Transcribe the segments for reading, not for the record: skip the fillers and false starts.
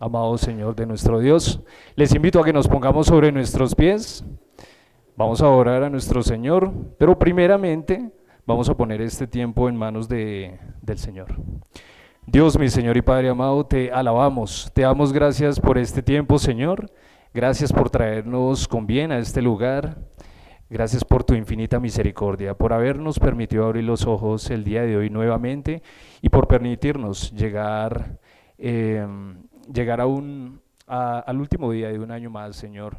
amado Señor de nuestro Dios. Les invito a que nos pongamos sobre nuestros pies. Vamos a orar a nuestro Señor, pero primeramente vamos a poner este tiempo en manos del Señor. Dios, mi Señor y Padre amado, te alabamos, te damos gracias por este tiempo, Señor. Gracias por traernos con bien a este lugar. Gracias por tu infinita misericordia, por habernos permitido abrir los ojos el día de hoy nuevamente y por permitirnos eh, llegar al último día de un año más, Señor.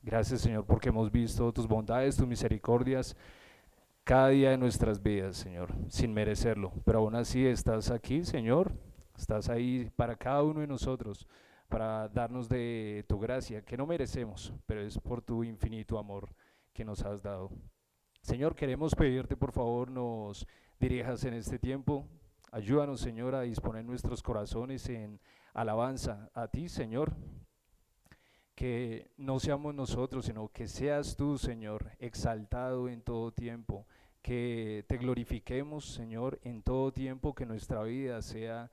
Gracias, Señor, porque hemos visto tus bondades, tus misericordias cada día de nuestras vidas, Señor, sin merecerlo. Pero aún así estás aquí, Señor, estás ahí para cada uno de nosotros, para darnos de tu gracia, que no merecemos, pero es por tu infinito amor que nos has dado. Señor, queremos pedirte, por favor, nos dirijas en este tiempo. Ayúdanos, Señor, a disponer nuestros corazones en alabanza a ti, Señor. Que no seamos nosotros, sino que seas tú, Señor, exaltado en todo tiempo. Que te glorifiquemos, Señor, en todo tiempo, que nuestra vida sea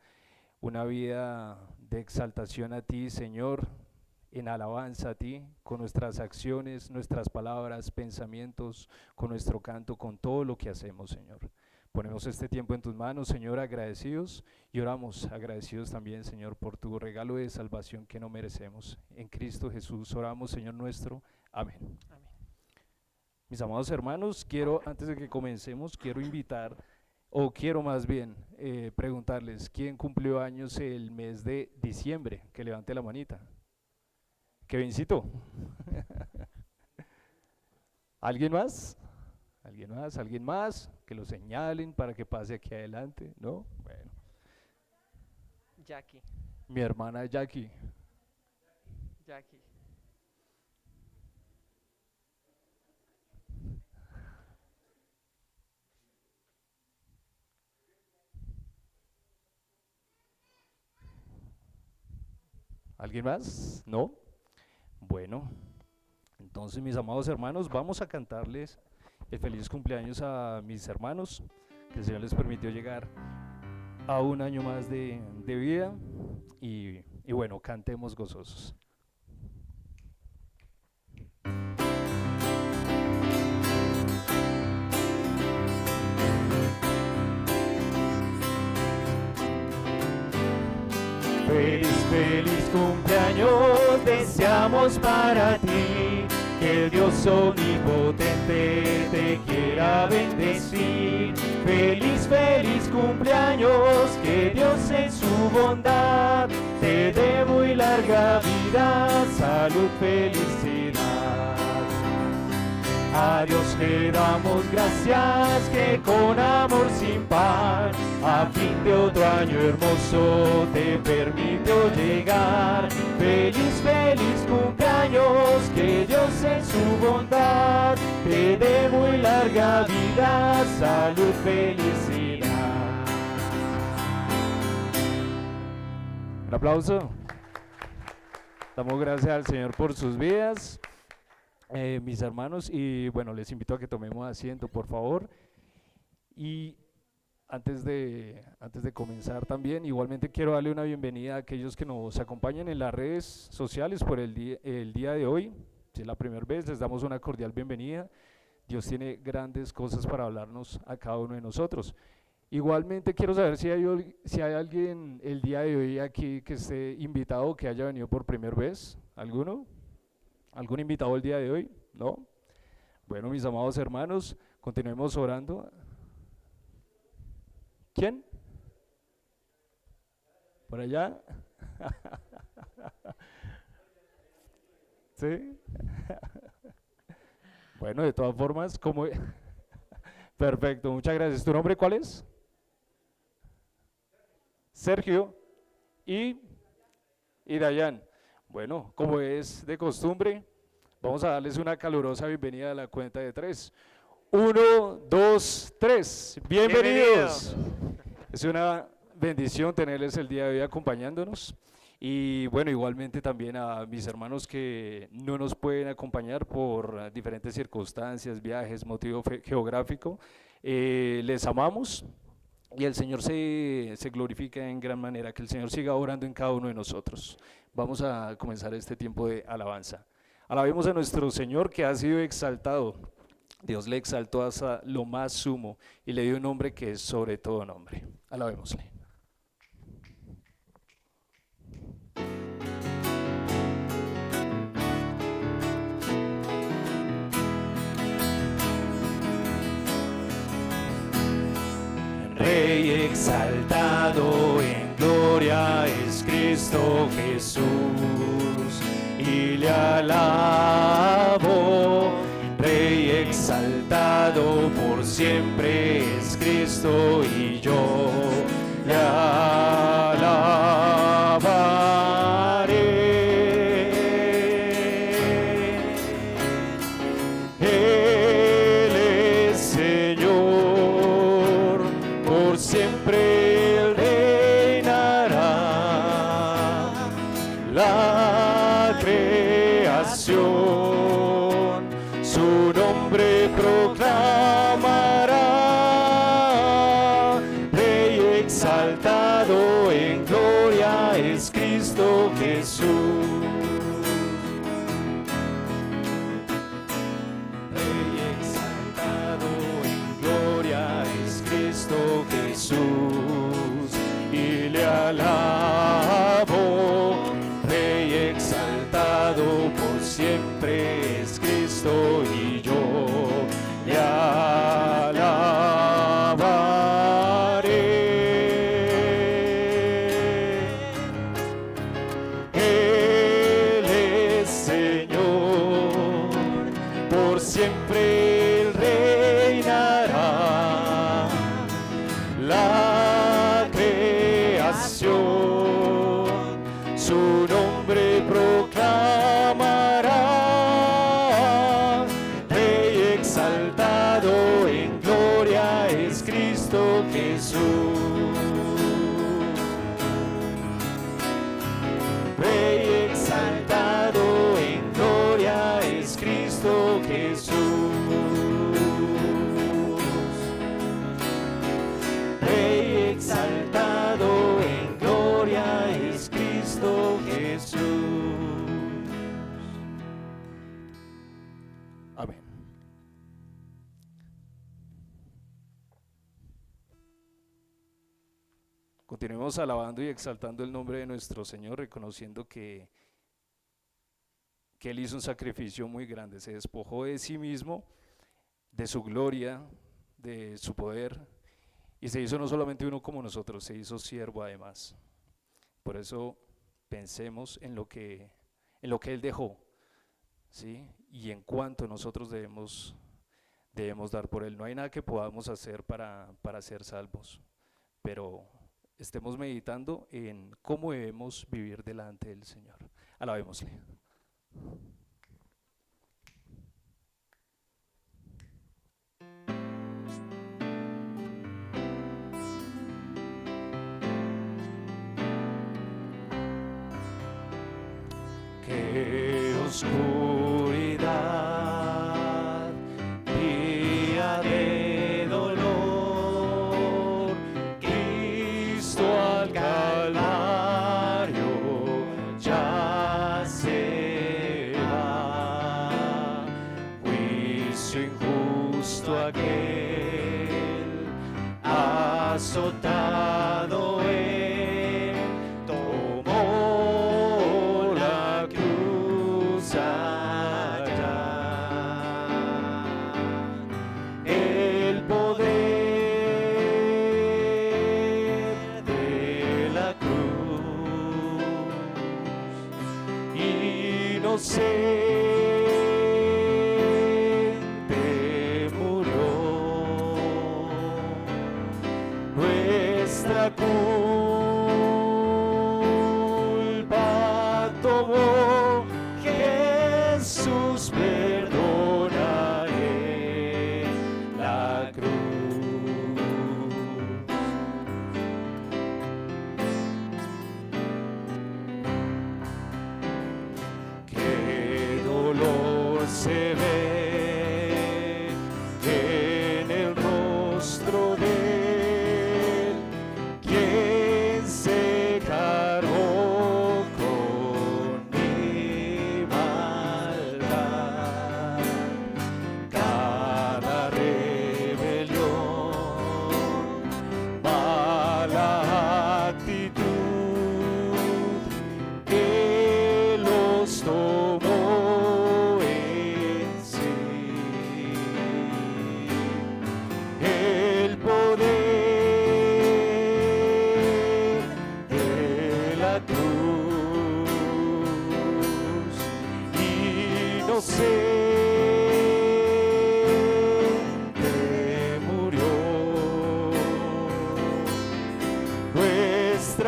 una vida de exaltación a ti, Señor, en alabanza a ti, con nuestras acciones, nuestras palabras, pensamientos, con nuestro canto, con todo lo que hacemos, Señor. Ponemos este tiempo en tus manos, Señor, agradecidos y oramos agradecidos también, Señor, por tu regalo de salvación que no merecemos. En Cristo Jesús oramos, Señor nuestro. Amén. Amén. Mis amados hermanos, antes de que comencemos, quiero invitar, o quiero más bien preguntarles, ¿quién cumplió años el mes de diciembre? Que levante la manita. Kevincito. ¿Alguien más? ¿Alguien más? ¿Alguien más? Que lo señalen para que pase aquí adelante, ¿no? Bueno, Jackie, mi hermana Jackie. Jackie. ¿Alguien más? ¿No? Bueno, entonces mis amados hermanos, vamos a cantarles el feliz cumpleaños a mis hermanos, que el Señor les permitió llegar a un año más de vida y bueno, cantemos gozosos. Feliz, feliz cumpleaños deseamos para ti, que el Dios omnipotente te quiera bendecir. Feliz, feliz cumpleaños, que Dios en su bondad te dé muy larga vida, salud, felicidad. A Dios le damos gracias que con amor sin par, a fin de otro año hermoso te permitió llegar. Feliz, feliz cumpleaños, que Dios en su bondad te dé muy larga vida, salud, felicidad. Un aplauso. Damos gracias al Señor por sus vidas. Mis hermanos, y bueno, les invito a que tomemos asiento, por favor. Y antes de comenzar también, igualmente quiero darle una bienvenida a aquellos que nos acompañan en las redes sociales por el día de hoy. Si es la primera vez, les damos una cordial bienvenida. Dios tiene grandes cosas para hablarnos a cada uno de nosotros. Igualmente quiero saber si hay alguien el día de hoy aquí que esté invitado, que haya venido por primera vez. ¿Alguno? ¿Algún invitado el día de hoy? ¿No? Bueno, mis amados hermanos, continuemos orando. ¿Quién? ¿Por allá? ¿Sí? Bueno, de todas formas, como... Perfecto, muchas gracias. ¿Tu nombre cuál es? Sergio y, y Dayan. Bueno, como es de costumbre, vamos a darles una calurosa bienvenida a la cuenta de tres. 1, 2, 3. Bienvenidos. Es una bendición tenerles el día de hoy acompañándonos. Y bueno, igualmente también a mis hermanos que no nos pueden acompañar por diferentes circunstancias, viajes, motivo geográfico. Les amamos. y el Señor se glorifica en gran manera, que el Señor siga orando en cada uno de nosotros. Vamos a comenzar este tiempo de alabanza. Alabemos a nuestro Señor que ha sido exaltado. Dios le exaltó hasta lo más sumo y le dio un nombre que es sobre todo nombre. Alabémosle. Rey exaltado en gloria es Cristo Jesús, y le alabo. Rey exaltado por siempre es Cristo, y yo le alabaré. Él es Señor, por siempre Él reinará. La creación su nombre proclamará. Rey exaltado en gloria es Cristo Jesús. Rey exaltado en gloria es Cristo Jesús, y le alabo. Rey exaltado por siempre es Cristo, y yo le alabaré. Él es Señor, por siempre Él reinará. La creación su nombre proclamará. Rey exaltado en gloria es Cristo Jesús. Rey exaltado en gloria es Cristo Jesús. Rey exaltado en gloria es Cristo Jesús. Amén. Continuemos alabando y exaltando el nombre de nuestro Señor, reconociendo que Él hizo un sacrificio muy grande, se despojó de sí mismo, de su gloria, de su poder, y se hizo no solamente uno como nosotros, se hizo siervo además. Por eso pensemos en lo que Él dejó, ¿sí? Y en cuánto nosotros debemos dar por Él. No hay nada que podamos hacer para ser salvos, pero estemos meditando en cómo debemos vivir delante del Señor. Alabémosle. Qué oscuridad, día de dolor, Cristo al Calvario ya se va. Juicio injusto aquel, azotado él, tomó la cruz allá. El poder de la cruz, inocente murió. Nuestra culpa tomó Jesús, perdona en la cruz. Qué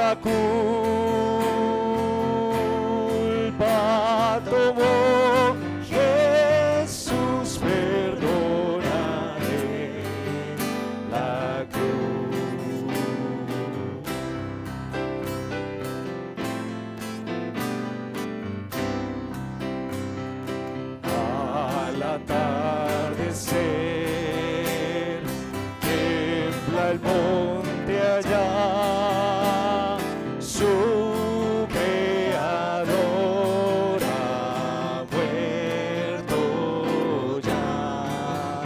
nuestra culpa tomó, Jesús perdona en la cruz. Al atardecer tiembla el monte allá, su creador ha muerto ya,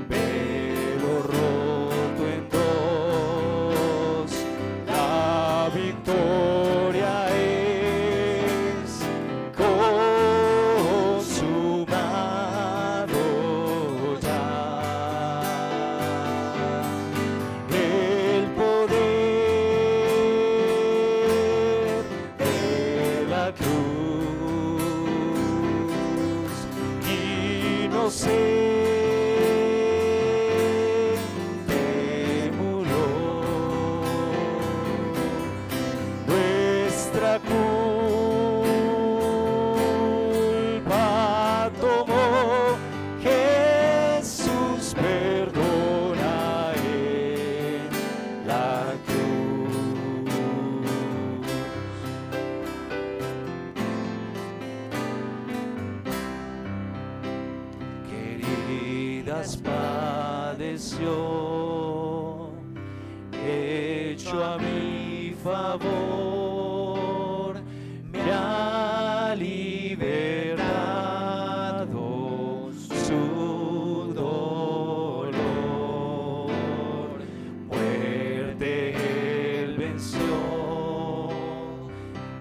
pero roto en dos, la victoria es consumado ya. El poder de la cruz, inocente murió, nuestra culpa tomó, Jesús perdona en la cruz. Queridas padeció, hecho a mi favor, me ha liberado su dolor. Muerte él venció,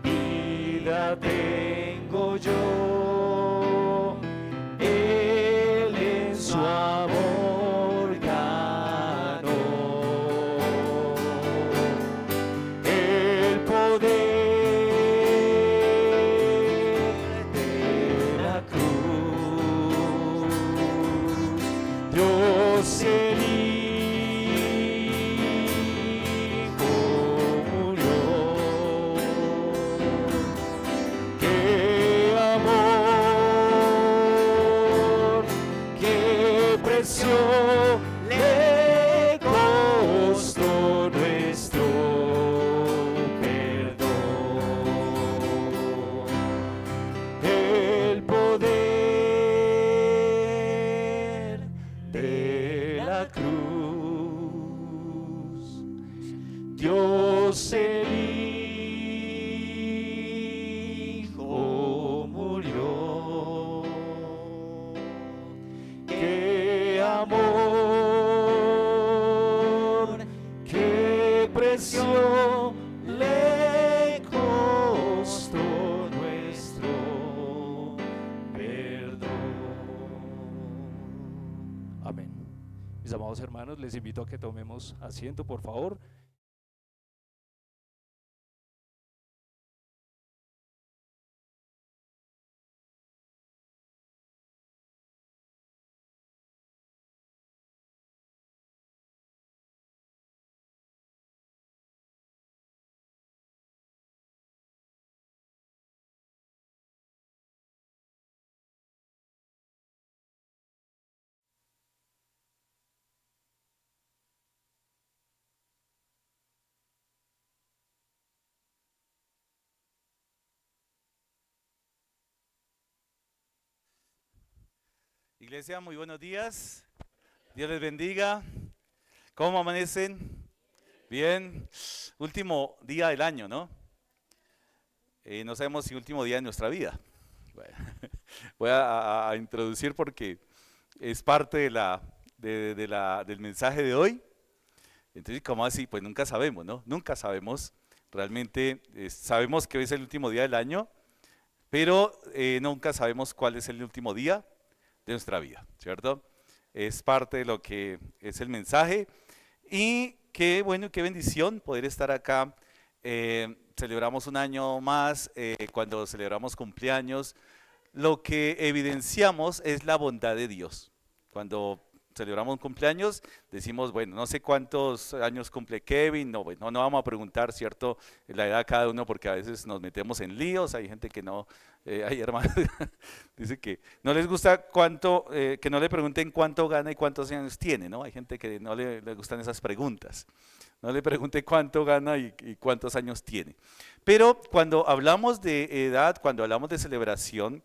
vida tengo yo, él en su amor ganó. El poder de la cruz, Dios el Hijo murió. Qué amor, qué precio le costó nuestro perdón. El poder de la cruz, Dios el Hijo murió. Qué amor, qué precio le costó nuestro perdón. Amén. Mis amados hermanos, les invito a que tomemos asiento, por favor. Iglesia, muy buenos días. Dios les bendiga. ¿Cómo amanecen? Bien. Último día del año, ¿no? No sabemos si último día de nuestra vida. Bueno, voy a introducir porque es parte del mensaje de hoy. Entonces, ¿cómo así? Pues nunca sabemos, ¿no? Nunca sabemos. Realmente sabemos que hoy es el último día del año, pero nunca sabemos cuál es el último día de nuestra vida, ¿cierto? Es parte de lo que es el mensaje. Y qué bueno, qué bendición poder estar acá. Celebramos un año más, cuando celebramos cumpleaños, lo que evidenciamos es la bondad de Dios. Cuando celebramos un cumpleaños, decimos, bueno, no sé cuántos años cumple Kevin, no, bueno, no vamos a preguntar, ¿cierto?, la edad de cada uno porque a veces nos metemos en líos, hay gente que no, hay hermanos, dice que no les gusta cuánto, que no le pregunten cuánto gana y cuántos años tiene, ¿no? Hay gente que no le gustan esas preguntas, no le pregunte cuánto gana y cuántos años tiene. Pero cuando hablamos de edad, cuando hablamos de celebración,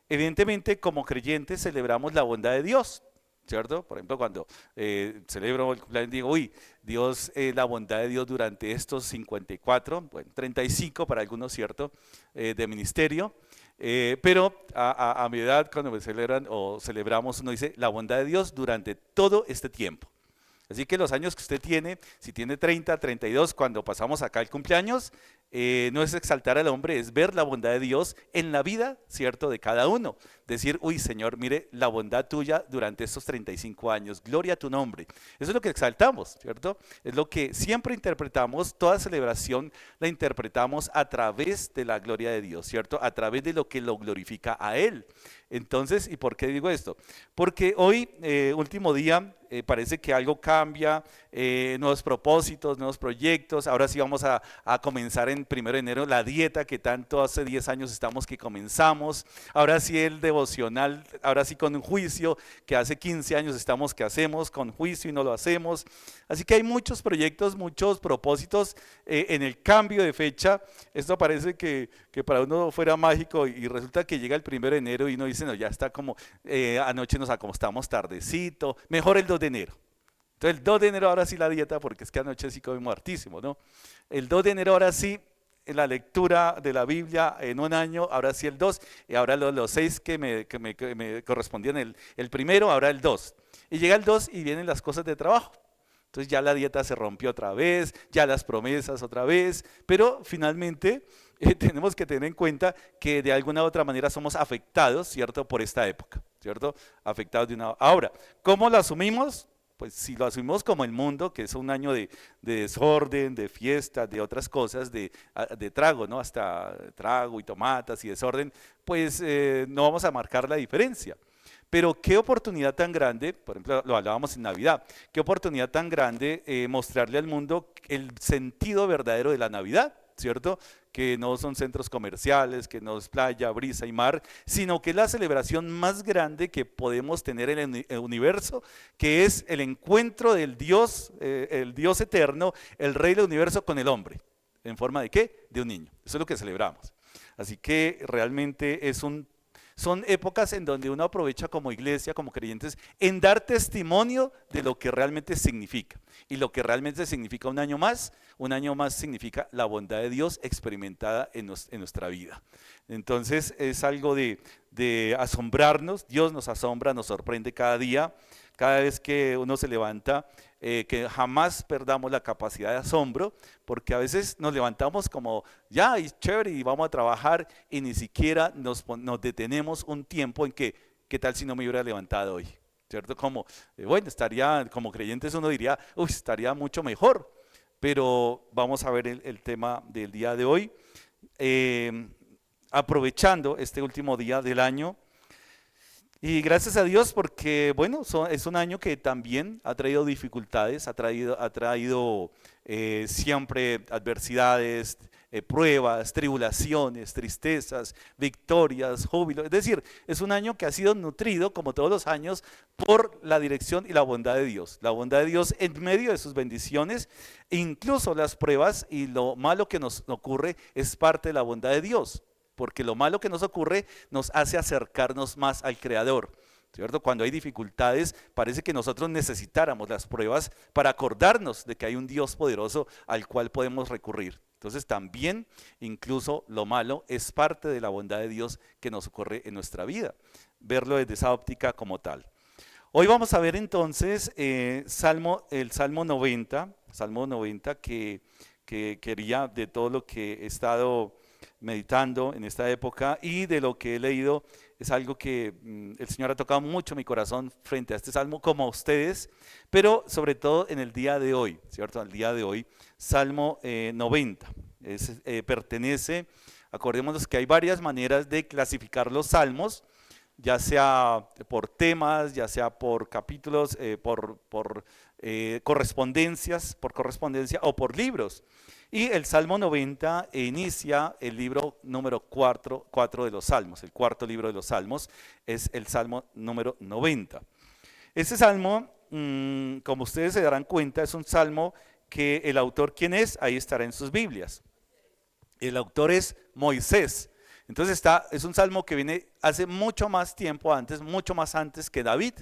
evidentemente como creyentes celebramos la bondad de Dios, ¿cierto? Por ejemplo, cuando celebro el cumpleaños, digo, uy, Dios, la bondad de Dios durante estos 54, bueno, 35 para algunos, ¿cierto?, de ministerio. Pero a mi edad, cuando me celebran o celebramos, uno dice la bondad de Dios durante todo este tiempo. Así que los años que usted tiene, si tiene 30, 32, cuando pasamos acá el cumpleaños, no es exaltar al hombre, es ver la bondad de Dios en la vida, ¿cierto?, de cada uno. Decir, uy, Señor, mire la bondad tuya durante estos 35 años, gloria a tu nombre. Eso es lo que exaltamos, ¿cierto? Es lo que siempre interpretamos, toda celebración la interpretamos a través de la gloria de Dios, ¿cierto? A través de lo que lo glorifica a Él. Entonces, ¿y por qué digo esto? Porque hoy, último día, parece que algo cambia, nuevos propósitos, nuevos proyectos. Ahora sí vamos a comenzar en 1 de enero la dieta que tanto hace 10 años estamos que comenzamos. Ahora sí el devocional, ahora sí con un juicio que hace 15 años estamos que hacemos con juicio y no lo hacemos. Así que hay muchos proyectos, muchos propósitos en el cambio de fecha. Esto parece que para uno fuera mágico y resulta que llega el 1 de enero y uno dice, no, ya está como, anoche nos acostamos tardecito, mejor el 2 de enero. Entonces el 2 de enero ahora sí la dieta, porque es que anoche sí comimos hartísimo, ¿no? El 2 de enero ahora sí, en la lectura de la Biblia en un año, ahora sí el 2, y ahora los 6 que me correspondían el primero, ahora el 2. Y llega el 2 y vienen las cosas de trabajo. Entonces ya la dieta se rompió otra vez, ya las promesas otra vez, pero finalmente tenemos que tener en cuenta que de alguna u otra manera somos afectados, ¿cierto?, por esta época, ¿cierto? Afectados de una... Ahora, ¿cómo lo asumimos? Pues si lo asumimos como el mundo, que es un año de desorden, de fiestas, de otras cosas, de trago, ¿no? Hasta trago y tomatas y desorden, pues no vamos a marcar la diferencia. Pero qué oportunidad tan grande, por ejemplo, lo hablábamos en Navidad, qué oportunidad tan grande mostrarle al mundo el sentido verdadero de la Navidad, ¿cierto? Que no son centros comerciales, que no es playa, brisa y mar, sino que es la celebración más grande que podemos tener en el universo, que es el encuentro del Dios, el Dios eterno, el Rey del universo con el hombre. ¿En forma de qué? De un niño. Eso es lo que celebramos. Así que realmente son épocas en donde uno aprovecha como iglesia, como creyentes, en dar testimonio de lo que realmente significa. Y lo que realmente significa un año más significa la bondad de Dios experimentada en nuestra vida. Entonces es algo de asombrarnos, Dios nos asombra, nos sorprende cada día, cada vez que uno se levanta, que jamás perdamos la capacidad de asombro, porque a veces nos levantamos como, ya, y chévere, y vamos a trabajar, y ni siquiera nos detenemos un tiempo en que, ¿qué tal si no me hubiera levantado hoy? ¿Cierto? Como, bueno, estaría, como creyentes uno diría, uy, estaría mucho mejor, pero vamos a ver el tema del día de hoy, aprovechando este último día del año. Y gracias a Dios porque, bueno, es un año que también ha traído dificultades, ha traído siempre adversidades, pruebas, tribulaciones, tristezas, victorias, júbilo. Es decir, es un año que ha sido nutrido, como todos los años, por la dirección y la bondad de Dios. La bondad de Dios en medio de sus bendiciones, incluso las pruebas y lo malo que nos ocurre es parte de la bondad de Dios. Porque lo malo que nos ocurre nos hace acercarnos más al Creador, ¿cierto? Cuando hay dificultades, parece que nosotros necesitáramos las pruebas para acordarnos de que hay un Dios poderoso al cual podemos recurrir. Entonces también, incluso lo malo es parte de la bondad de Dios que nos ocurre en nuestra vida, verlo desde esa óptica como tal. Hoy vamos a ver entonces el Salmo 90 que quería, de todo lo que he estado meditando en esta época y de lo que he leído, es algo que el Señor ha tocado mucho mi corazón frente a este salmo, como a ustedes, pero sobre todo en el día de hoy, ¿cierto? El día de hoy, Salmo 90, pertenece, acordémonos que hay varias maneras de clasificar los salmos. ya sea por temas, ya sea por capítulos, correspondencias, por correspondencia o por libros. Y el Salmo 90 inicia el libro número 4 de los Salmos. El cuarto libro de los Salmos es el Salmo número 90. Este salmo, como ustedes se darán cuenta, es un salmo que el autor, ¿quién es? Ahí estará en sus Biblias. El autor es Moisés. Entonces es un salmo que viene hace mucho más tiempo antes, mucho más antes que David,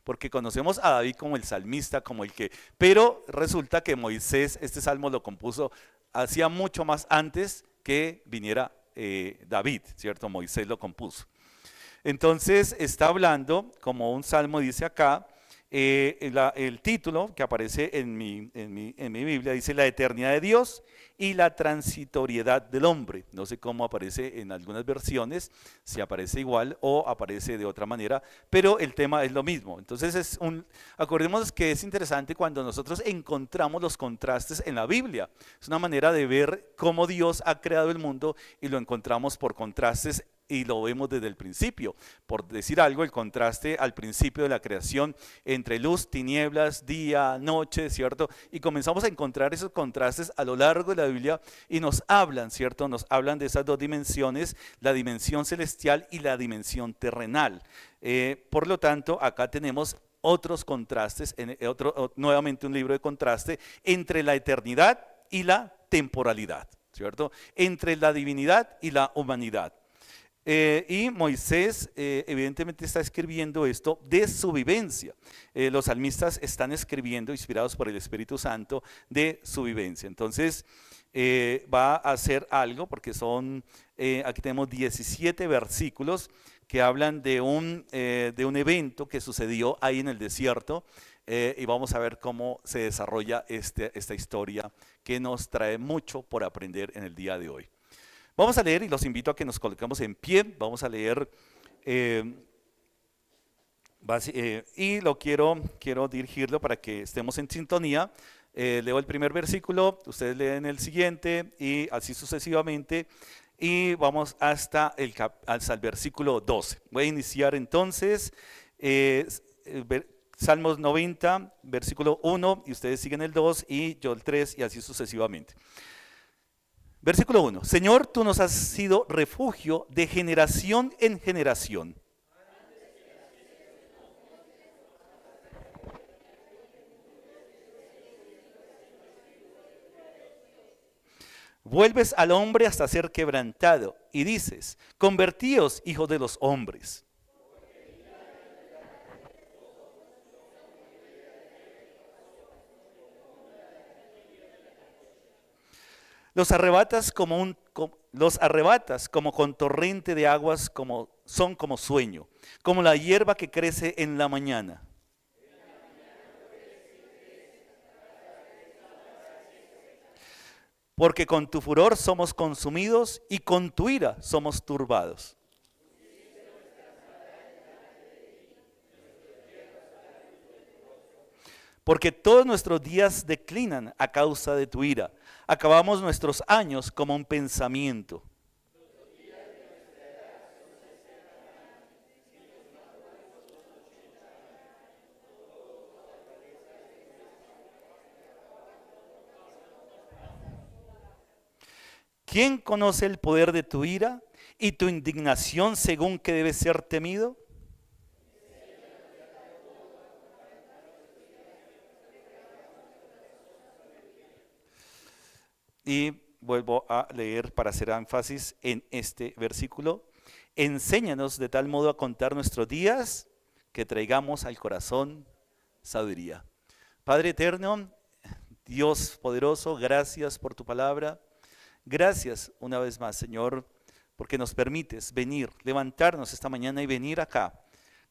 porque conocemos a David como el salmista, pero resulta que Moisés, este salmo lo compuso hacía mucho más antes que viniera David, ¿cierto? Moisés lo compuso. Entonces está hablando, como un salmo dice acá, el título que aparece en mi Biblia dice la eternidad de Dios y la transitoriedad del hombre. No sé cómo aparece en algunas versiones, si aparece igual o aparece de otra manera, pero el tema es lo mismo. Entonces acordémonos que es interesante cuando nosotros encontramos los contrastes en la Biblia. Es una manera de ver cómo Dios ha creado el mundo y lo encontramos por contrastes y lo vemos desde el principio. Por decir algo, el contraste al principio de la creación entre luz, tinieblas, día, noche, ¿cierto? Y comenzamos a encontrar esos contrastes a lo largo de la Biblia y nos hablan, ¿cierto? Nos hablan de esas dos dimensiones, la dimensión celestial y la dimensión terrenal. Por lo tanto, acá tenemos otros contrastes, nuevamente un libro de contraste entre la eternidad y la temporalidad, ¿cierto? Entre la divinidad y la humanidad. Y Moisés evidentemente está escribiendo esto de su vivencia. Los salmistas están escribiendo, inspirados por el Espíritu Santo, de su vivencia. Entonces va a hacer algo, porque aquí tenemos 17 versículos que hablan de un evento que sucedió ahí en el desierto. Y vamos a ver cómo se desarrolla esta historia que nos trae mucho por aprender en el día de hoy. Vamos a leer y los invito a que nos coloquemos en pie. Vamos a leer y quiero dirigirlo para que estemos en sintonía. Leo el primer versículo, ustedes leen el siguiente y así sucesivamente. Y vamos hasta el versículo 12. Voy a iniciar entonces Salmos 90, versículo 1, y ustedes siguen el 2 y yo el 3 y así sucesivamente. Versículo 1. Señor, tú nos has sido refugio de generación en generación. Vuelves al hombre hasta ser quebrantado y dices, convertíos, hijos de los hombres. Los arrebatas como con torrente de aguas, son como sueño, como la hierba que crece en la mañana. Porque con tu furor somos consumidos y con tu ira somos turbados. Porque todos nuestros días declinan a causa de tu ira. Acabamos nuestros años como un pensamiento. ¿Quién conoce el poder de tu ira y tu indignación según que debe ser temido? Y vuelvo a leer para hacer énfasis en este versículo. Enséñanos de tal modo a contar nuestros días que traigamos al corazón sabiduría. Padre eterno, Dios poderoso, gracias por tu palabra. Gracias una vez más, Señor, porque nos permites venir, levantarnos esta mañana y venir acá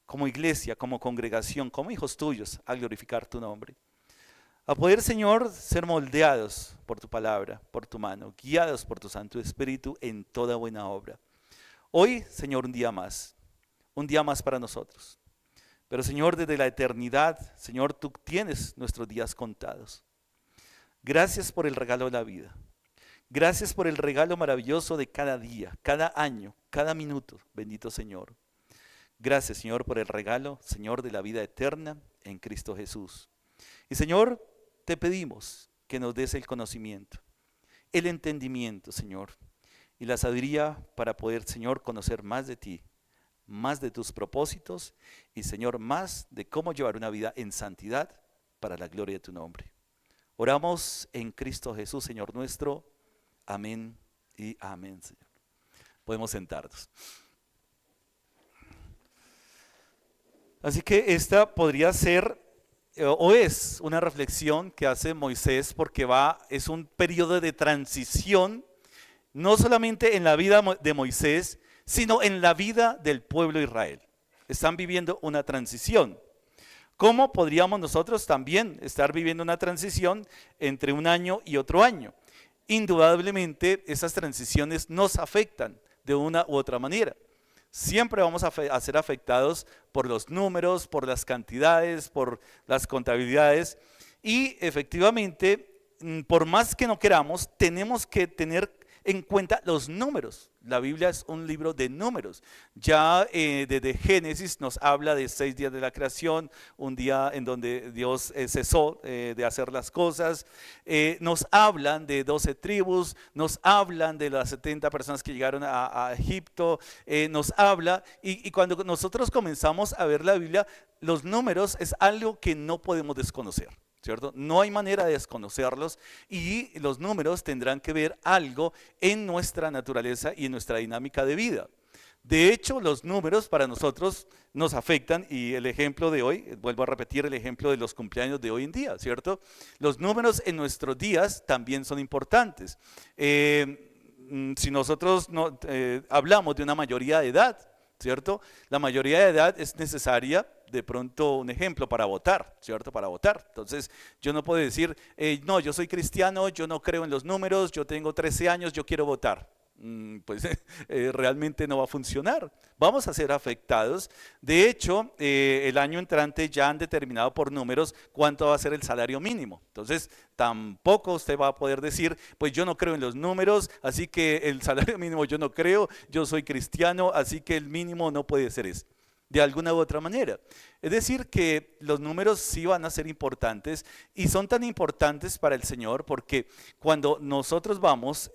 como iglesia, como congregación, como hijos tuyos, a glorificar tu nombre. A poder, Señor, ser moldeados por tu palabra, por tu mano, guiados por tu Santo Espíritu en toda buena obra. Hoy, Señor, un día más para nosotros. Pero, Señor, desde la eternidad, Señor, tú tienes nuestros días contados. Gracias por el regalo de la vida. Gracias por el regalo maravilloso de cada día, cada año, cada minuto, bendito Señor. Gracias, Señor, por el regalo, Señor, de la vida eterna en Cristo Jesús. Y Señor, te pedimos que nos des el conocimiento, el entendimiento, Señor, y la sabiduría para poder, Señor, conocer más de ti, más de tus propósitos y, Señor, más de cómo llevar una vida en santidad para la gloria de tu nombre. Oramos en Cristo Jesús, Señor nuestro. Amén y amén, Señor. Podemos sentarnos. Así que esta podría ser o es una reflexión que hace Moisés porque es un periodo de transición, no solamente en la vida de Moisés, sino en la vida del pueblo de Israel. Están viviendo una transición. ¿Cómo podríamos nosotros también estar viviendo una transición entre un año y otro año? Indudablemente esas transiciones nos afectan de una u otra manera. Siempre vamos a ser afectados por los números, por las cantidades, por las contabilidades y efectivamente, por más que no queramos, tenemos que tener en cuenta los números. La Biblia es un libro de números. Ya desde Génesis nos habla de 6 días de la creación, un día en donde Dios cesó de hacer las cosas. Nos hablan de 12 tribus, nos hablan de las 70 personas que llegaron a Egipto, nos habla, y cuando nosotros comenzamos a ver la Biblia, los números es algo que no podemos desconocer, ¿cierto? No hay manera de desconocerlos y los números tendrán que ver algo en nuestra naturaleza y en nuestra dinámica de vida. De hecho, los números para nosotros nos afectan y el ejemplo de hoy, vuelvo a repetir el ejemplo de los cumpleaños de hoy en día, ¿cierto? Los números en nuestros días también son importantes. Si nosotros hablamos de una mayoría de edad, ¿cierto? La mayoría de edad es necesaria, de pronto un ejemplo, para votar, ¿cierto? Para votar. Entonces, yo no puedo decir, no, yo soy cristiano, yo no creo en los números, yo tengo 13 años, yo quiero votar. Pues realmente no va a funcionar. Vamos a ser afectados. De hecho, el año entrante ya han determinado por números cuánto va a ser el salario mínimo. Entonces, tampoco usted va a poder decir, pues yo no creo en los números, así que el salario mínimo yo no creo, yo soy cristiano, así que el mínimo no puede ser ese. De alguna u otra manera. Es decir, que los números sí van a ser importantes y son tan importantes para el Señor porque cuando nosotros vamos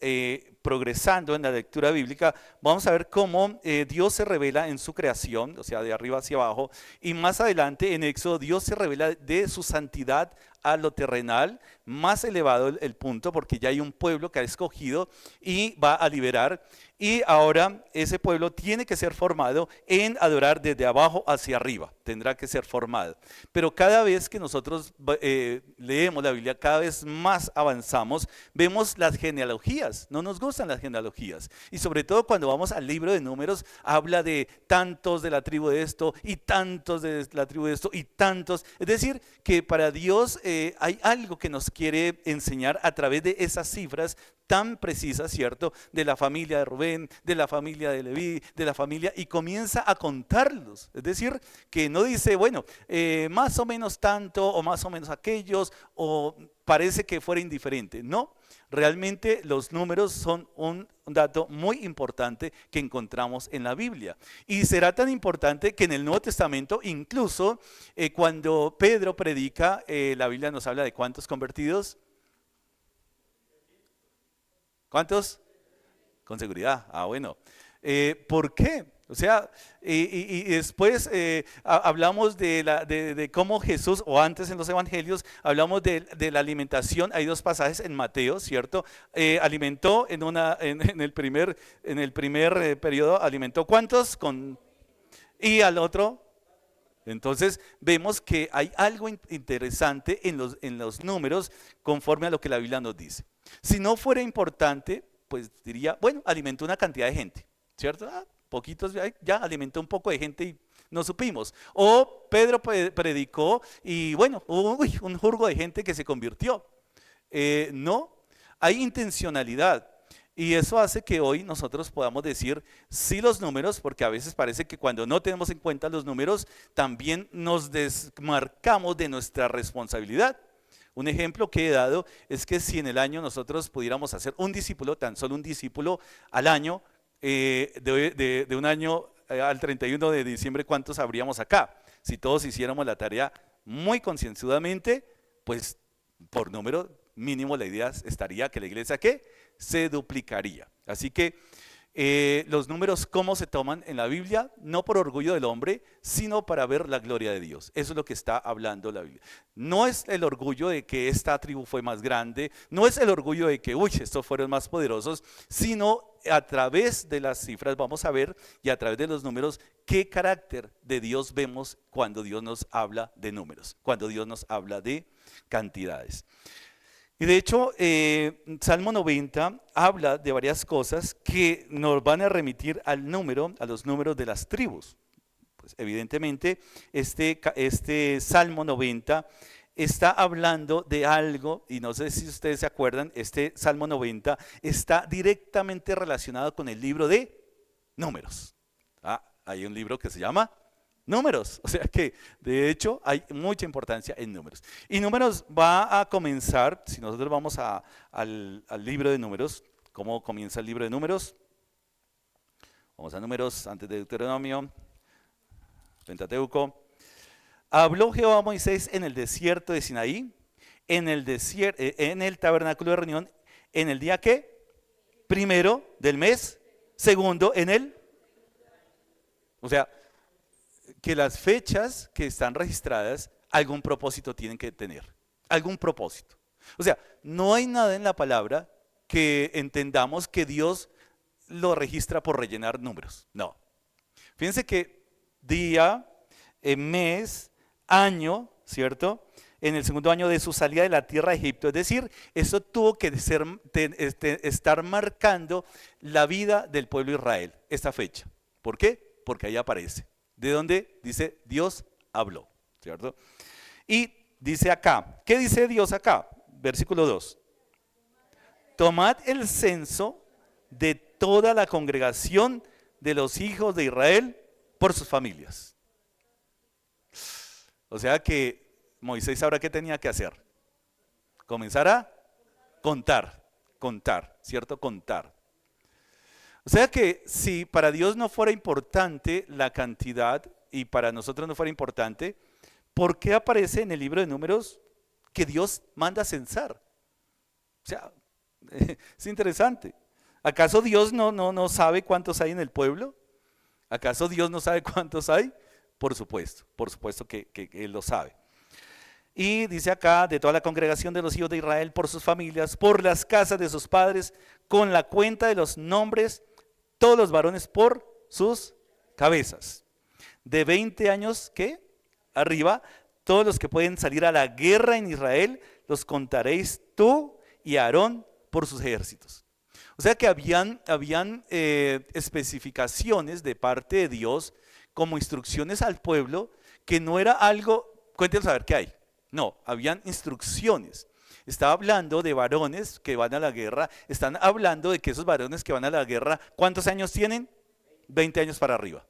progresando en la lectura bíblica, vamos a ver cómo Dios se revela en su creación, o sea, de arriba hacia abajo, y más adelante en Éxodo, Dios se revela de su santidad a lo terrenal, más elevado el punto, porque ya hay un pueblo que ha escogido y va a liberar. Y ahora ese pueblo tiene que ser formado en adorar desde abajo hacia arriba, tendrá que ser formado. Pero cada vez que nosotros leemos la Biblia, cada vez más avanzamos, vemos las genealogías, no nos gustan las genealogías. Y sobre todo cuando vamos al libro de Números, habla de tantos de la tribu de esto y tantos de la tribu de esto y tantos. Es decir, que para Dios hay algo que nos quiere enseñar a través de esas cifras tan precisas, ¿cierto? De la familia de Rubén, de la familia de Leví, de la familia, y comienza a contarlos. Es decir, que no dice, bueno, más o menos tanto o más o menos aquellos, o parece que fuera indiferente. No, realmente los números son un dato muy importante que encontramos en la Biblia. Y será tan importante que en el Nuevo Testamento, incluso cuando Pedro predica, la Biblia nos habla de ¿cuántos convertidos? ¿Cuántos? Con seguridad. Ah, bueno. ¿Por qué? O sea, y después hablamos de cómo Jesús, o antes en los evangelios, hablamos de la alimentación. Hay 2 pasajes en Mateo, ¿cierto? Alimentó en el primer periodo, alimentó ¿cuántos? Y al otro. Entonces vemos que hay algo interesante en los números conforme a lo que la Biblia nos dice. Si no fuera importante, pues diría, bueno, alimentó una cantidad de gente, ¿cierto? Poquitos, ya alimentó un poco de gente y no supimos. O Pedro predicó y bueno, hubo un jurgo de gente que se convirtió. No, hay intencionalidad. Y eso hace que hoy nosotros podamos decir sí los números, porque a veces parece que cuando no tenemos en cuenta los números, también nos desmarcamos de nuestra responsabilidad. Un ejemplo que he dado es que si en el año nosotros pudiéramos hacer un discípulo, tan solo un discípulo al año, de un año al 31 de diciembre cuántos habríamos acá. Si todos hiciéramos la tarea muy concienzudamente, pues por número mínimo la idea estaría que la iglesia ¿qué? Se duplicaría. Así que los números cómo se toman en la Biblia, no por orgullo del hombre, sino para ver la gloria de Dios. Eso es lo que está hablando la Biblia. No es el orgullo de que esta tribu fue más grande, no es el orgullo de que, uy, estos fueron más poderosos, sino a través de las cifras vamos a ver y a través de los números qué carácter de Dios vemos cuando Dios nos habla de números, cuando Dios nos habla de cantidades. Y de hecho, Salmo 90 habla de varias cosas que nos van a remitir a los números de las tribus. Pues evidentemente, este Salmo 90 está hablando de algo, y no sé si ustedes se acuerdan, este Salmo 90 está directamente relacionado con el libro de Números. Hay un libro que se llama Números, o sea que de hecho hay mucha importancia en Números. Y Números va a comenzar, si nosotros vamos al libro de Números, ¿cómo comienza el libro de Números? Vamos a Números antes de Deuteronomio, Pentateuco. Habló Jehová a Moisés en el desierto de Sinaí, en el tabernáculo de reunión, en el día ¿qué? Primero del mes, segundo en el, o sea, que las fechas que están registradas, algún propósito tienen que tener, algún propósito. O sea, no hay nada en la palabra que entendamos que Dios lo registra por rellenar números, no. Fíjense que día, mes, año, ¿cierto? En el segundo año de su salida de la tierra de Egipto, es decir, eso tuvo que estar marcando la vida del pueblo de Israel, esta fecha. ¿Por qué? Porque ahí aparece. ¿De dónde? Dice, Dios habló, ¿cierto? Y dice acá, ¿qué dice Dios acá? Versículo 2. Tomad el censo de toda la congregación de los hijos de Israel por sus familias. O sea que Moisés ahora ¿qué tenía que hacer? Comenzar a contar, ¿cierto? Contar. O sea que si para Dios no fuera importante la cantidad y para nosotros no fuera importante, ¿por qué aparece en el libro de Números que Dios manda censar? O sea, es interesante. ¿Acaso Dios no sabe cuántos hay en el pueblo? ¿Acaso Dios no sabe cuántos hay? Por supuesto que Él lo sabe. Y dice acá, de toda la congregación de los hijos de Israel, por sus familias, por las casas de sus padres, con la cuenta de los nombres, todos los varones por sus cabezas. De 20 años, ¿qué? Arriba, todos los que pueden salir a la guerra en Israel, los contaréis tú y Aarón por sus ejércitos. O sea que habían especificaciones de parte de Dios como instrucciones al pueblo, que no era algo, cuéntenos a ver qué hay. No, habían instrucciones. Estaba hablando de varones que van a la guerra, están hablando de que esos varones que van a la guerra, ¿cuántos años tienen? 20 años para arriba.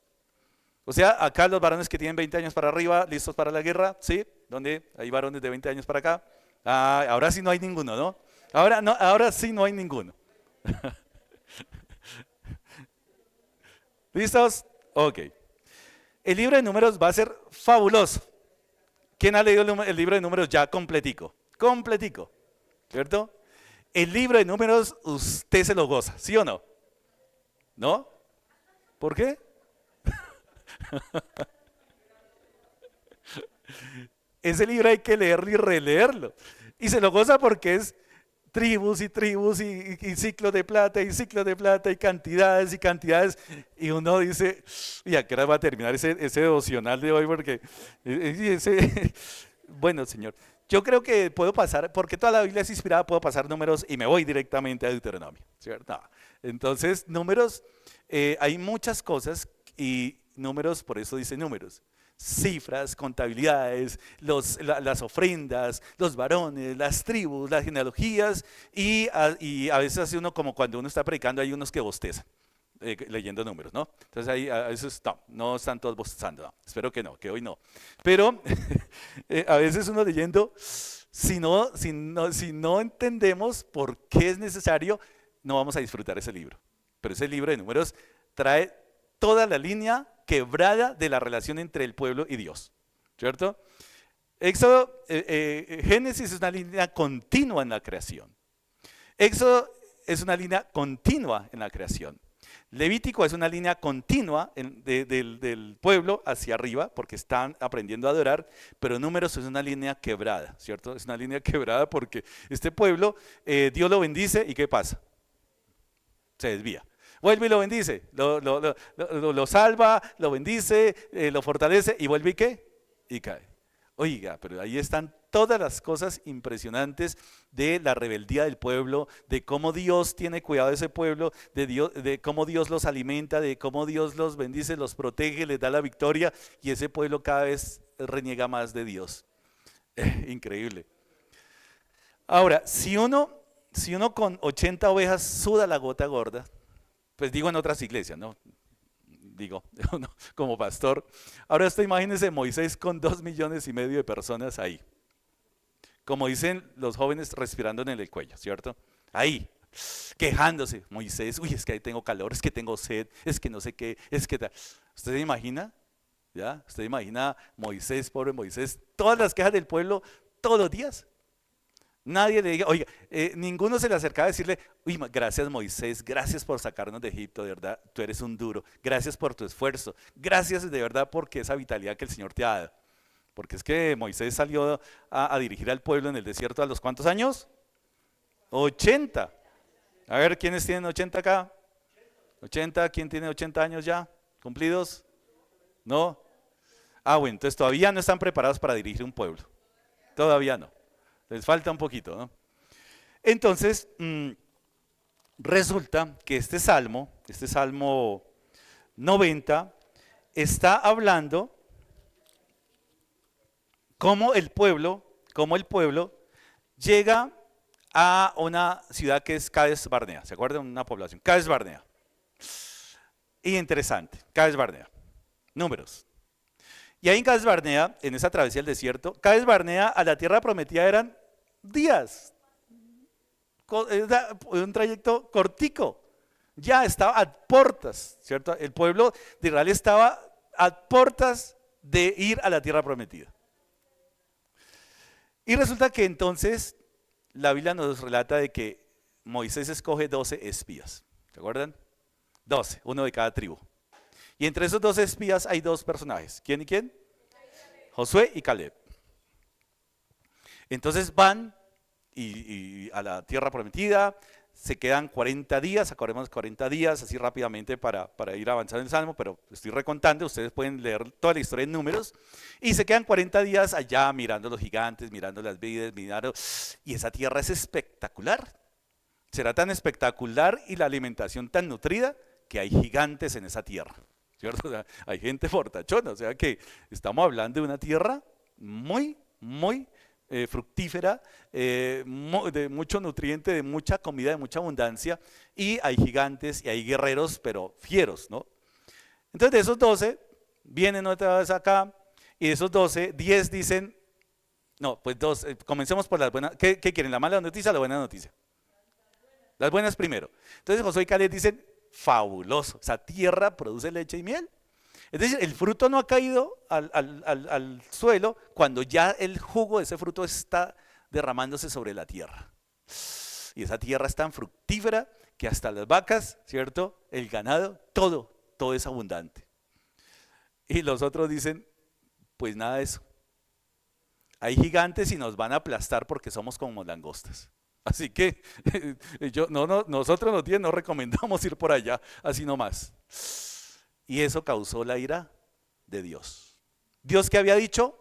O sea, acá los varones que tienen 20 años para arriba, listos para la guerra, ¿sí? ¿Dónde hay varones de 20 años para acá? Ahora sí no hay ninguno, ¿no? Ahora sí no hay ninguno. ¿Listos? Ok. El libro de Números va a ser fabuloso. ¿Quién ha leído el libro de Números ya completico? Completico, ¿cierto? El libro de Números usted se lo goza, ¿sí o no? ¿No? ¿Por qué? Ese libro hay que leerlo y releerlo. Y se lo goza porque es tribus y tribus y ciclos de plata y ciclos de plata y cantidades y cantidades. Y uno dice, ¿y a qué hora va a terminar ese devocional de hoy? Porque bueno, Señor, yo creo que puedo pasar, porque toda la Biblia es inspirada, puedo pasar Números y me voy directamente a Deuteronomio, ¿cierto? Entonces, Números, hay muchas cosas y Números, por eso dice Números. Cifras, contabilidades, las ofrendas, los varones, las tribus, las genealogías y a veces hace uno como cuando uno está predicando, hay unos que bostezan leyendo números, ¿no? Entonces ahí a veces no están todos bostezando, no, espero que no, que hoy no. Pero a veces uno leyendo, si no entendemos por qué es necesario, no vamos a disfrutar ese libro. Pero ese libro de Números trae toda la línea quebrada de la relación entre el pueblo y Dios, ¿cierto? Génesis es una línea continua en la creación. Éxodo es una línea continua en la creación. Levítico es una línea continua del pueblo hacia arriba, porque están aprendiendo a adorar, pero Números es una línea quebrada, ¿cierto? Es una línea quebrada porque este pueblo, Dios lo bendice, ¿y qué pasa? Se desvía. Vuelve y lo bendice, lo salva, lo bendice, lo fortalece, y vuelve y ¿qué? Y cae. Oiga, pero ahí están todas las cosas impresionantes de la rebeldía del pueblo, de cómo Dios tiene cuidado de ese pueblo, de cómo Dios los alimenta, de cómo Dios los bendice, los protege, les da la victoria, y ese pueblo cada vez reniega más de Dios. Increíble. Ahora, si uno con 80 ovejas suda la gota gorda, pues digo en otras iglesias, ¿no? Digo, como pastor. Ahora usted imagínese Moisés con 2,5 millones de personas ahí. Como dicen los jóvenes, respirando en el cuello, ¿cierto? Ahí, quejándose. Moisés, uy, es que ahí tengo calor, es que tengo sed, es que no sé qué, es que... ¿Usted se imagina? ¿Ya? ¿Usted imagina Moisés, pobre Moisés, todas las quejas del pueblo todos los días? Nadie le diga, oiga, ninguno se le acercaba a decirle, uy, gracias Moisés, gracias por sacarnos de Egipto, de verdad, tú eres un duro, gracias por tu esfuerzo, gracias de verdad porque esa vitalidad que el Señor te ha dado. Porque es que Moisés salió a dirigir al pueblo en el desierto a los ¿cuántos años? 80. A ver, ¿quiénes tienen 80 acá? 80, ¿quién tiene 80 años ya? ¿Cumplidos? ¿No? Ah, bueno, entonces todavía no están preparados para dirigir un pueblo. Todavía no. Les falta un poquito, ¿no? Entonces, resulta que este Salmo 90, está hablando cómo el pueblo llega a una ciudad que es Cades Barnea. ¿Se acuerdan? Una población. Cades Barnea. Y interesante, Cades Barnea. Números. Y ahí en Cades Barnea, en esa travesía del desierto, Cades Barnea a la tierra prometida eran días. Un trayecto cortico. Ya estaba a puertas, ¿cierto? El pueblo de Israel estaba a puertas de ir a la tierra prometida. Y resulta que entonces la Biblia nos relata de que Moisés escoge 12 espías. ¿Se acuerdan? 12, uno de cada tribu. Y entre esos 12 espías hay dos personajes. ¿Quién y quién? Josué y Caleb. Entonces van y a la tierra prometida, se quedan 40 días, acordemos 40 días, así rápidamente para ir avanzando en el Salmo, pero estoy recontando, ustedes pueden leer toda la historia en Números, y se quedan 40 días allá mirando los gigantes, mirando las vides, y esa tierra es espectacular. Será tan espectacular y la alimentación tan nutrida que hay gigantes en esa tierra, ¿cierto? O sea, hay gente fortachona, o sea que estamos hablando de una tierra muy, muy fructífera, de mucho nutriente, de mucha comida, de mucha abundancia, y hay gigantes y hay guerreros, pero fieros, ¿no? Entonces de esos 12, vienen otra vez acá, y de esos 12, 10 dicen, no, pues dos, comencemos por las buenas. ¿Qué quieren, la mala noticia o la buena noticia? Las buenas primero. Entonces Josué y Caleb dicen, fabuloso, esa tierra produce leche y miel. Es decir, el fruto no ha caído al suelo cuando ya el jugo de ese fruto está derramándose sobre la tierra. Y esa tierra es tan fructífera que hasta las vacas, ¿cierto? El ganado, todo es abundante. Y los otros dicen, pues nada de eso. Hay gigantes y nos van a aplastar porque somos como langostas. Así que nosotros no recomendamos ir por allá, así nomás. Y eso causó la ira de Dios. Dios que había dicho,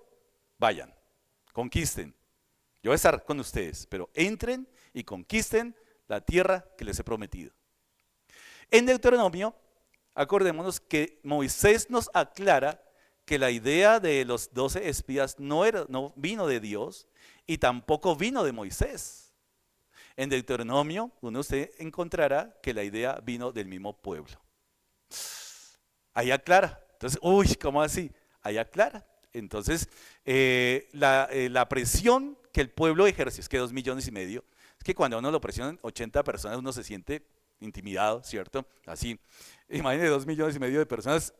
vayan, conquisten. Yo voy a estar con ustedes, pero entren y conquisten la tierra que les he prometido. En Deuteronomio, acordémonos que Moisés nos aclara que la idea de los 12 espías no vino de Dios y tampoco vino de Moisés. En Deuteronomio, usted encontrará que la idea vino del mismo pueblo. Ahí aclara. Entonces, uy, ¿cómo así? Ahí aclara. Entonces, la presión que el pueblo ejerce, es que 2,5 millones, es que cuando a uno lo presionan 80 personas, uno se siente intimidado, ¿cierto? Así, imagínense 2,5 millones de personas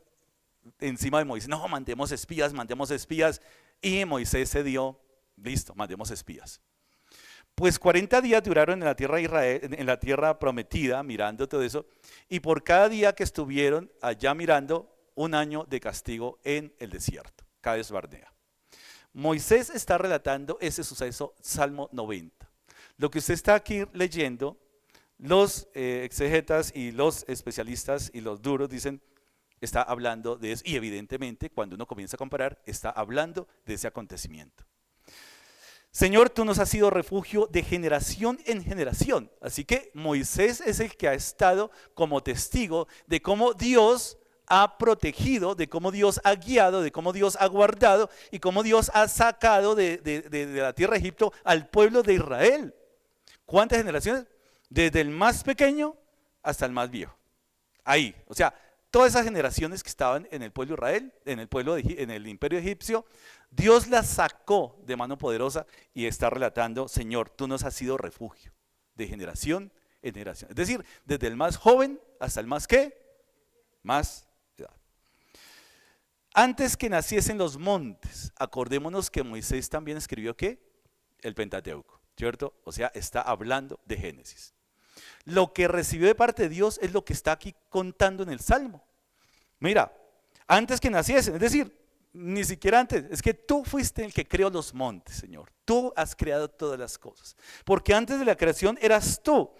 encima de Moisés. No, mandemos espías. Y Moisés se dio, listo, mandemos espías. Pues 40 días duraron en la tierra de Israel, en la tierra prometida, mirando todo eso. Y por cada día que estuvieron allá mirando, 1 año de castigo en el desierto, Cades Barnea. Moisés está relatando ese suceso, Salmo 90. Lo que usted está aquí leyendo, los exegetas y los especialistas y los duros dicen, está hablando de eso. Y evidentemente, cuando uno comienza a comparar, está hablando de ese acontecimiento. Señor, tú nos has sido refugio de generación en generación. Así que Moisés es el que ha estado como testigo de cómo Dios ha protegido, de cómo Dios ha guiado, de cómo Dios ha guardado y cómo Dios ha sacado de la tierra de Egipto al pueblo de Israel. ¿Cuántas generaciones? Desde el más pequeño hasta el más viejo. Ahí, o sea, todas esas generaciones que estaban en el pueblo de Israel, en el imperio egipcio, Dios las sacó de mano poderosa y está relatando, Señor, tú nos has sido refugio de generación en generación. Es decir, desde el más joven hasta el más ¿qué? Más edad. Antes que naciesen los montes, acordémonos que Moisés también escribió ¿qué? El Pentateuco, ¿cierto? O sea, está hablando de Génesis. Lo que recibió de parte de Dios es lo que está aquí contando en el Salmo. Mira, antes que naciesen, es decir, ni siquiera antes, es que tú fuiste el que creó los montes, Señor. Tú has creado todas las cosas. Porque antes de la creación eras tú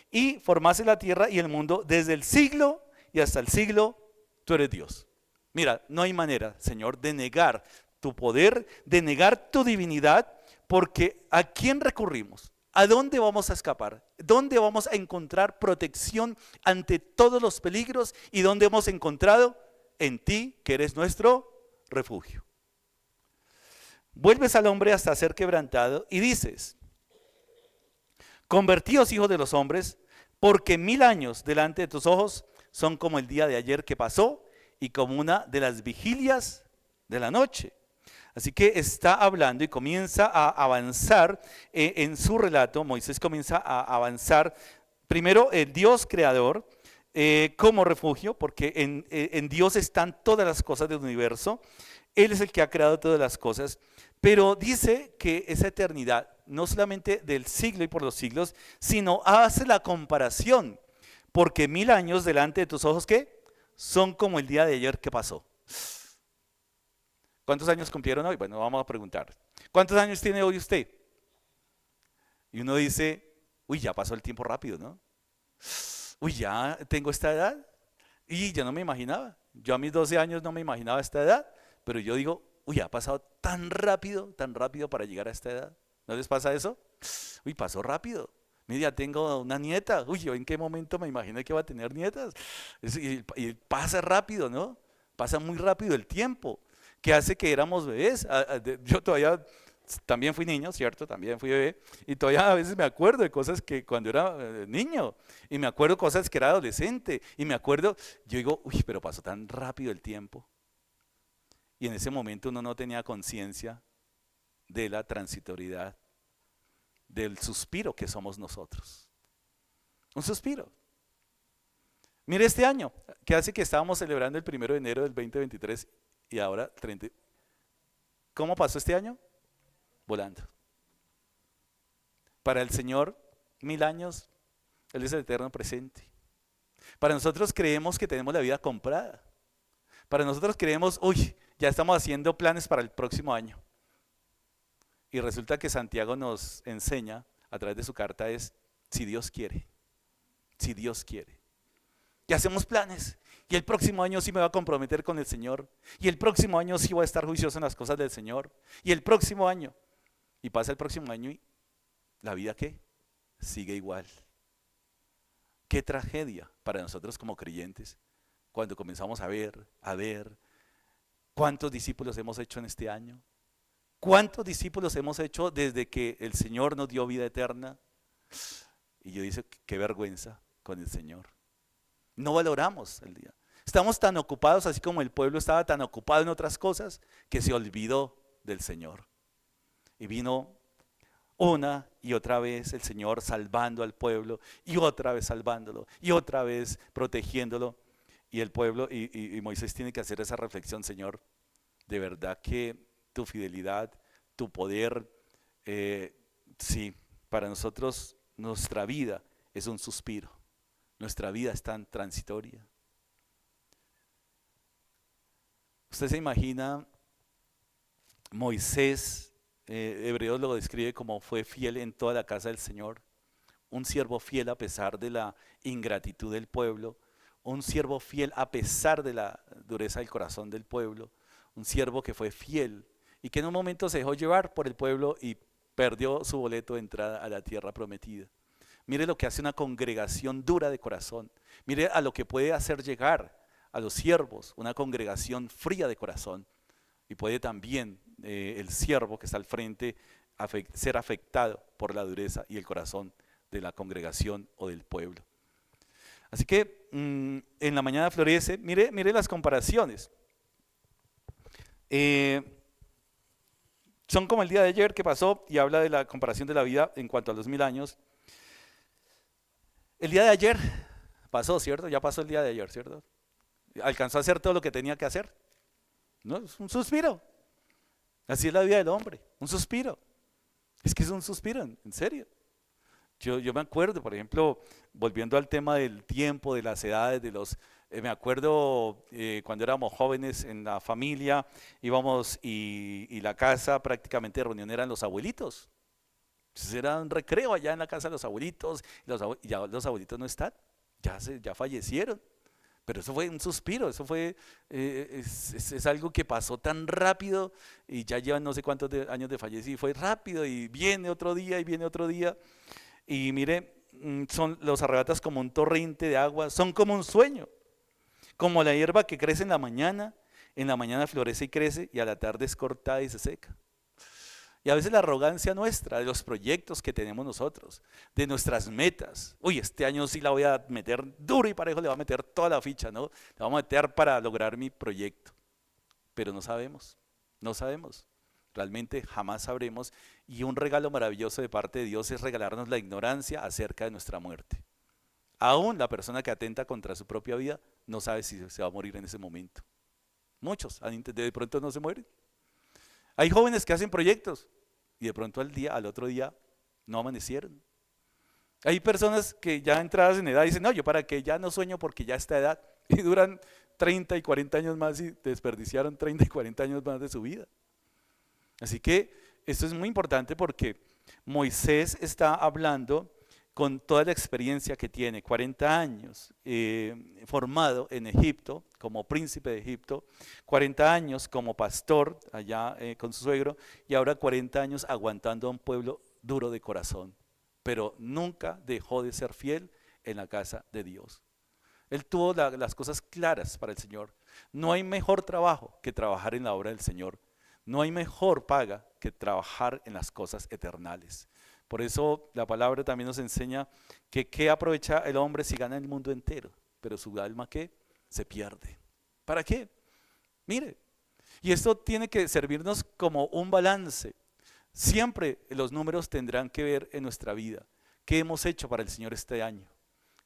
y formaste la tierra y el mundo desde el siglo y hasta el siglo, tú eres Dios. Mira, no hay manera, Señor, de negar tu poder, de negar tu divinidad, porque ¿a quién recurrimos? ¿A dónde vamos a escapar? ¿Dónde vamos a encontrar protección ante todos los peligros? ¿Y dónde hemos encontrado? En ti, que eres nuestro refugio. Vuelves al hombre hasta ser quebrantado y dices, convertíos hijos de los hombres, porque 1000 años delante de tus ojos son como el día de ayer que pasó y como una de las vigilias de la noche. Así que está hablando y comienza a avanzar en su relato. Moisés comienza a avanzar, primero el Dios creador como refugio, porque en Dios están todas las cosas del universo. Él es el que ha creado todas las cosas, pero dice que esa eternidad, no solamente del siglo y por los siglos, sino hace la comparación, porque 1000 años delante de tus ojos, ¿qué? Son como el día de ayer que pasó. ¿Cuántos años cumplieron hoy? Bueno, vamos a preguntar. ¿Cuántos años tiene hoy usted? Y uno dice, uy, ya pasó el tiempo rápido, ¿no? Uy, ya tengo esta edad. Y yo no me imaginaba. Yo a mis 12 años no me imaginaba esta edad. Pero yo digo, uy, ha pasado tan rápido para llegar a esta edad. ¿No les pasa eso? Uy, pasó rápido. Mira, ya tengo una nieta. Uy, yo en qué momento me imaginé que iba a tener nietas. Y pasa rápido, ¿no? Pasa muy rápido el tiempo. Que hace que éramos bebés. Yo todavía también fui niño, ¿cierto? También fui bebé. Y todavía a veces me acuerdo de cosas que cuando era niño. Y me acuerdo cosas que era adolescente. Y me acuerdo, yo digo, uy, pero pasó tan rápido el tiempo. Y en ese momento uno no tenía conciencia de la transitoriedad, del suspiro que somos nosotros. Un suspiro. Mire este año, que hace que estábamos celebrando el 1 de enero del 2023 y ahora 30. ¿Cómo pasó este año? Volando. Para el Señor, 1000 años, Él es el eterno presente. Para nosotros creemos que tenemos la vida comprada. Para nosotros creemos, uy, ya estamos haciendo planes para el próximo año. Y resulta que Santiago nos enseña a través de su carta es, si Dios quiere, si Dios quiere. Y hacemos planes. Y el próximo año sí me va a comprometer con el Señor. Y el próximo año sí voy a estar juicioso en las cosas del Señor. Y el próximo año. Y pasa el próximo año y la vida ¿qué? Sigue igual. Qué tragedia para nosotros como creyentes cuando comenzamos a ver cuántos discípulos hemos hecho en este año. ¿Cuántos discípulos hemos hecho desde que el Señor nos dio vida eterna? Y yo digo, qué vergüenza con el Señor. No valoramos el día. Estamos tan ocupados, así como el pueblo estaba tan ocupado en otras cosas, que se olvidó del Señor. Y vino Una y otra vez el Señor salvando al pueblo y otra vez salvándolo y otra vez protegiéndolo. Y el pueblo y Moisés tiene que hacer esa reflexión: Señor, de verdad que tu fidelidad, tu poder, sí, para nosotros nuestra vida es un suspiro, nuestra vida es tan transitoria. Usted se imagina Moisés, Hebreos lo describe como fue fiel en toda la casa del Señor, un siervo fiel a pesar de la ingratitud del pueblo, un siervo fiel a pesar de la dureza del corazón del pueblo, un siervo que fue fiel y que en un momento se dejó llevar por el pueblo y perdió su boleto de entrada a la tierra prometida. Mire lo que hace una congregación dura de corazón, mire a lo que puede hacer llegar a los siervos una congregación fría de corazón, y puede también el siervo que está al frente ser afectado por la dureza y el corazón de la congregación o del pueblo. Así que en la mañana florece, mire las comparaciones. Son como el día de ayer que pasó y habla de la comparación de la vida en cuanto a los 1000 años. El día de ayer pasó, ¿cierto? Ya pasó el día de ayer, ¿cierto? Alcanzó a hacer todo lo que tenía que hacer. No, es un suspiro. Así es la vida del hombre, un suspiro. Es que es un suspiro, en serio. Yo me acuerdo, por ejemplo, volviendo al tema del tiempo, de las edades, me acuerdo cuando éramos jóvenes en la familia, íbamos y la casa prácticamente de reunión eran los abuelitos. Entonces era un recreo allá en la casa de los abuelitos, y ya los abuelitos no están, ya fallecieron. Pero eso fue un suspiro, eso fue, es algo que pasó tan rápido y ya llevan no sé cuántos años de fallecido, fue rápido y viene otro día y viene otro día. Y mire, los arrebatas como un torrente de agua, son como un sueño, como la hierba que crece en la mañana florece y crece y a la tarde es cortada y se seca. Y a veces la arrogancia nuestra, de los proyectos que tenemos nosotros, de nuestras metas. Uy, este año sí la voy a meter duro y parejo, le voy a meter toda la ficha, ¿no? La vamos a meter para lograr mi proyecto. Pero no sabemos, no sabemos. Realmente jamás sabremos. Y un regalo maravilloso de parte de Dios es regalarnos la ignorancia acerca de nuestra muerte. Aún la persona que atenta contra su propia vida no sabe si se va a morir en ese momento. Muchos de pronto no se mueren. Hay jóvenes que hacen proyectos y de pronto al otro día no amanecieron. Hay personas que ya entradas en edad dicen: no, yo para qué, ya no sueño porque ya está edad, y duran 30 y 40 años más y desperdiciaron 30 y 40 años más de su vida. Así que esto es muy importante porque Moisés está hablando con toda la experiencia que tiene, 40 años formado en Egipto, como príncipe de Egipto, 40 años como pastor allá con su suegro, y ahora 40 años aguantando a un pueblo duro de corazón, pero nunca dejó de ser fiel en la casa de Dios. Él tuvo las cosas claras para el Señor. No hay mejor trabajo que trabajar en la obra del Señor. No hay mejor paga que trabajar en las cosas eternales. Por eso la palabra también nos enseña que qué aprovecha el hombre si gana el mundo entero, pero su alma ¿qué? Se pierde. ¿Para qué? Mire, y esto tiene que servirnos como un balance. Siempre los números tendrán que ver en nuestra vida. ¿Qué hemos hecho para el Señor este año?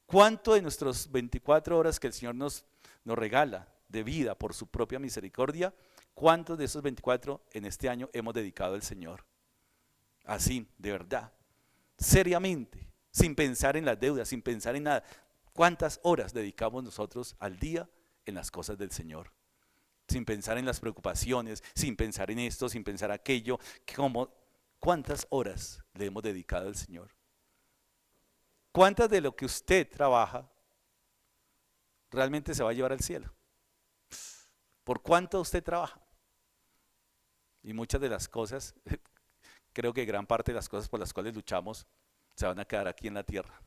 ¿Cuánto de nuestras 24 horas que el Señor nos regala de vida por su propia misericordia, cuántos de esos 24 en este año hemos dedicado al Señor? Así, de verdad, seriamente, sin pensar en las deudas, sin pensar en nada. ¿Cuántas horas dedicamos nosotros al día en las cosas del Señor? Sin pensar en las preocupaciones, sin pensar en esto, sin pensar aquello. ¿Cuántas horas le hemos dedicado al Señor? ¿Cuántas de lo que usted trabaja realmente se va a llevar al cielo? ¿Por cuánto usted trabaja? Y muchas de las cosas, creo que gran parte de las cosas por las cuales luchamos se van a quedar aquí en la tierra.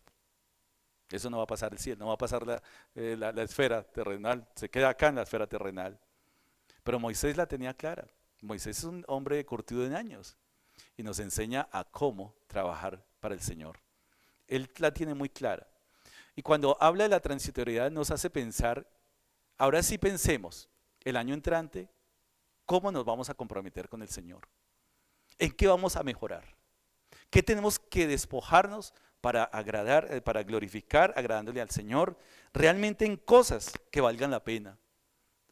Eso no va a pasar el cielo, no va a pasar la esfera terrenal, se queda acá en la esfera terrenal. Pero Moisés la tenía clara. Moisés es un hombre curtido en años y nos enseña a cómo trabajar para el Señor. Él la tiene muy clara. Y cuando habla de la transitoriedad nos hace pensar, ahora sí pensemos, el año entrante, ¿cómo nos vamos a comprometer con el Señor? ¿En qué vamos a mejorar? ¿Qué tenemos que despojarnos para agradar, para glorificar, agradándole al Señor? Realmente en cosas que valgan la pena,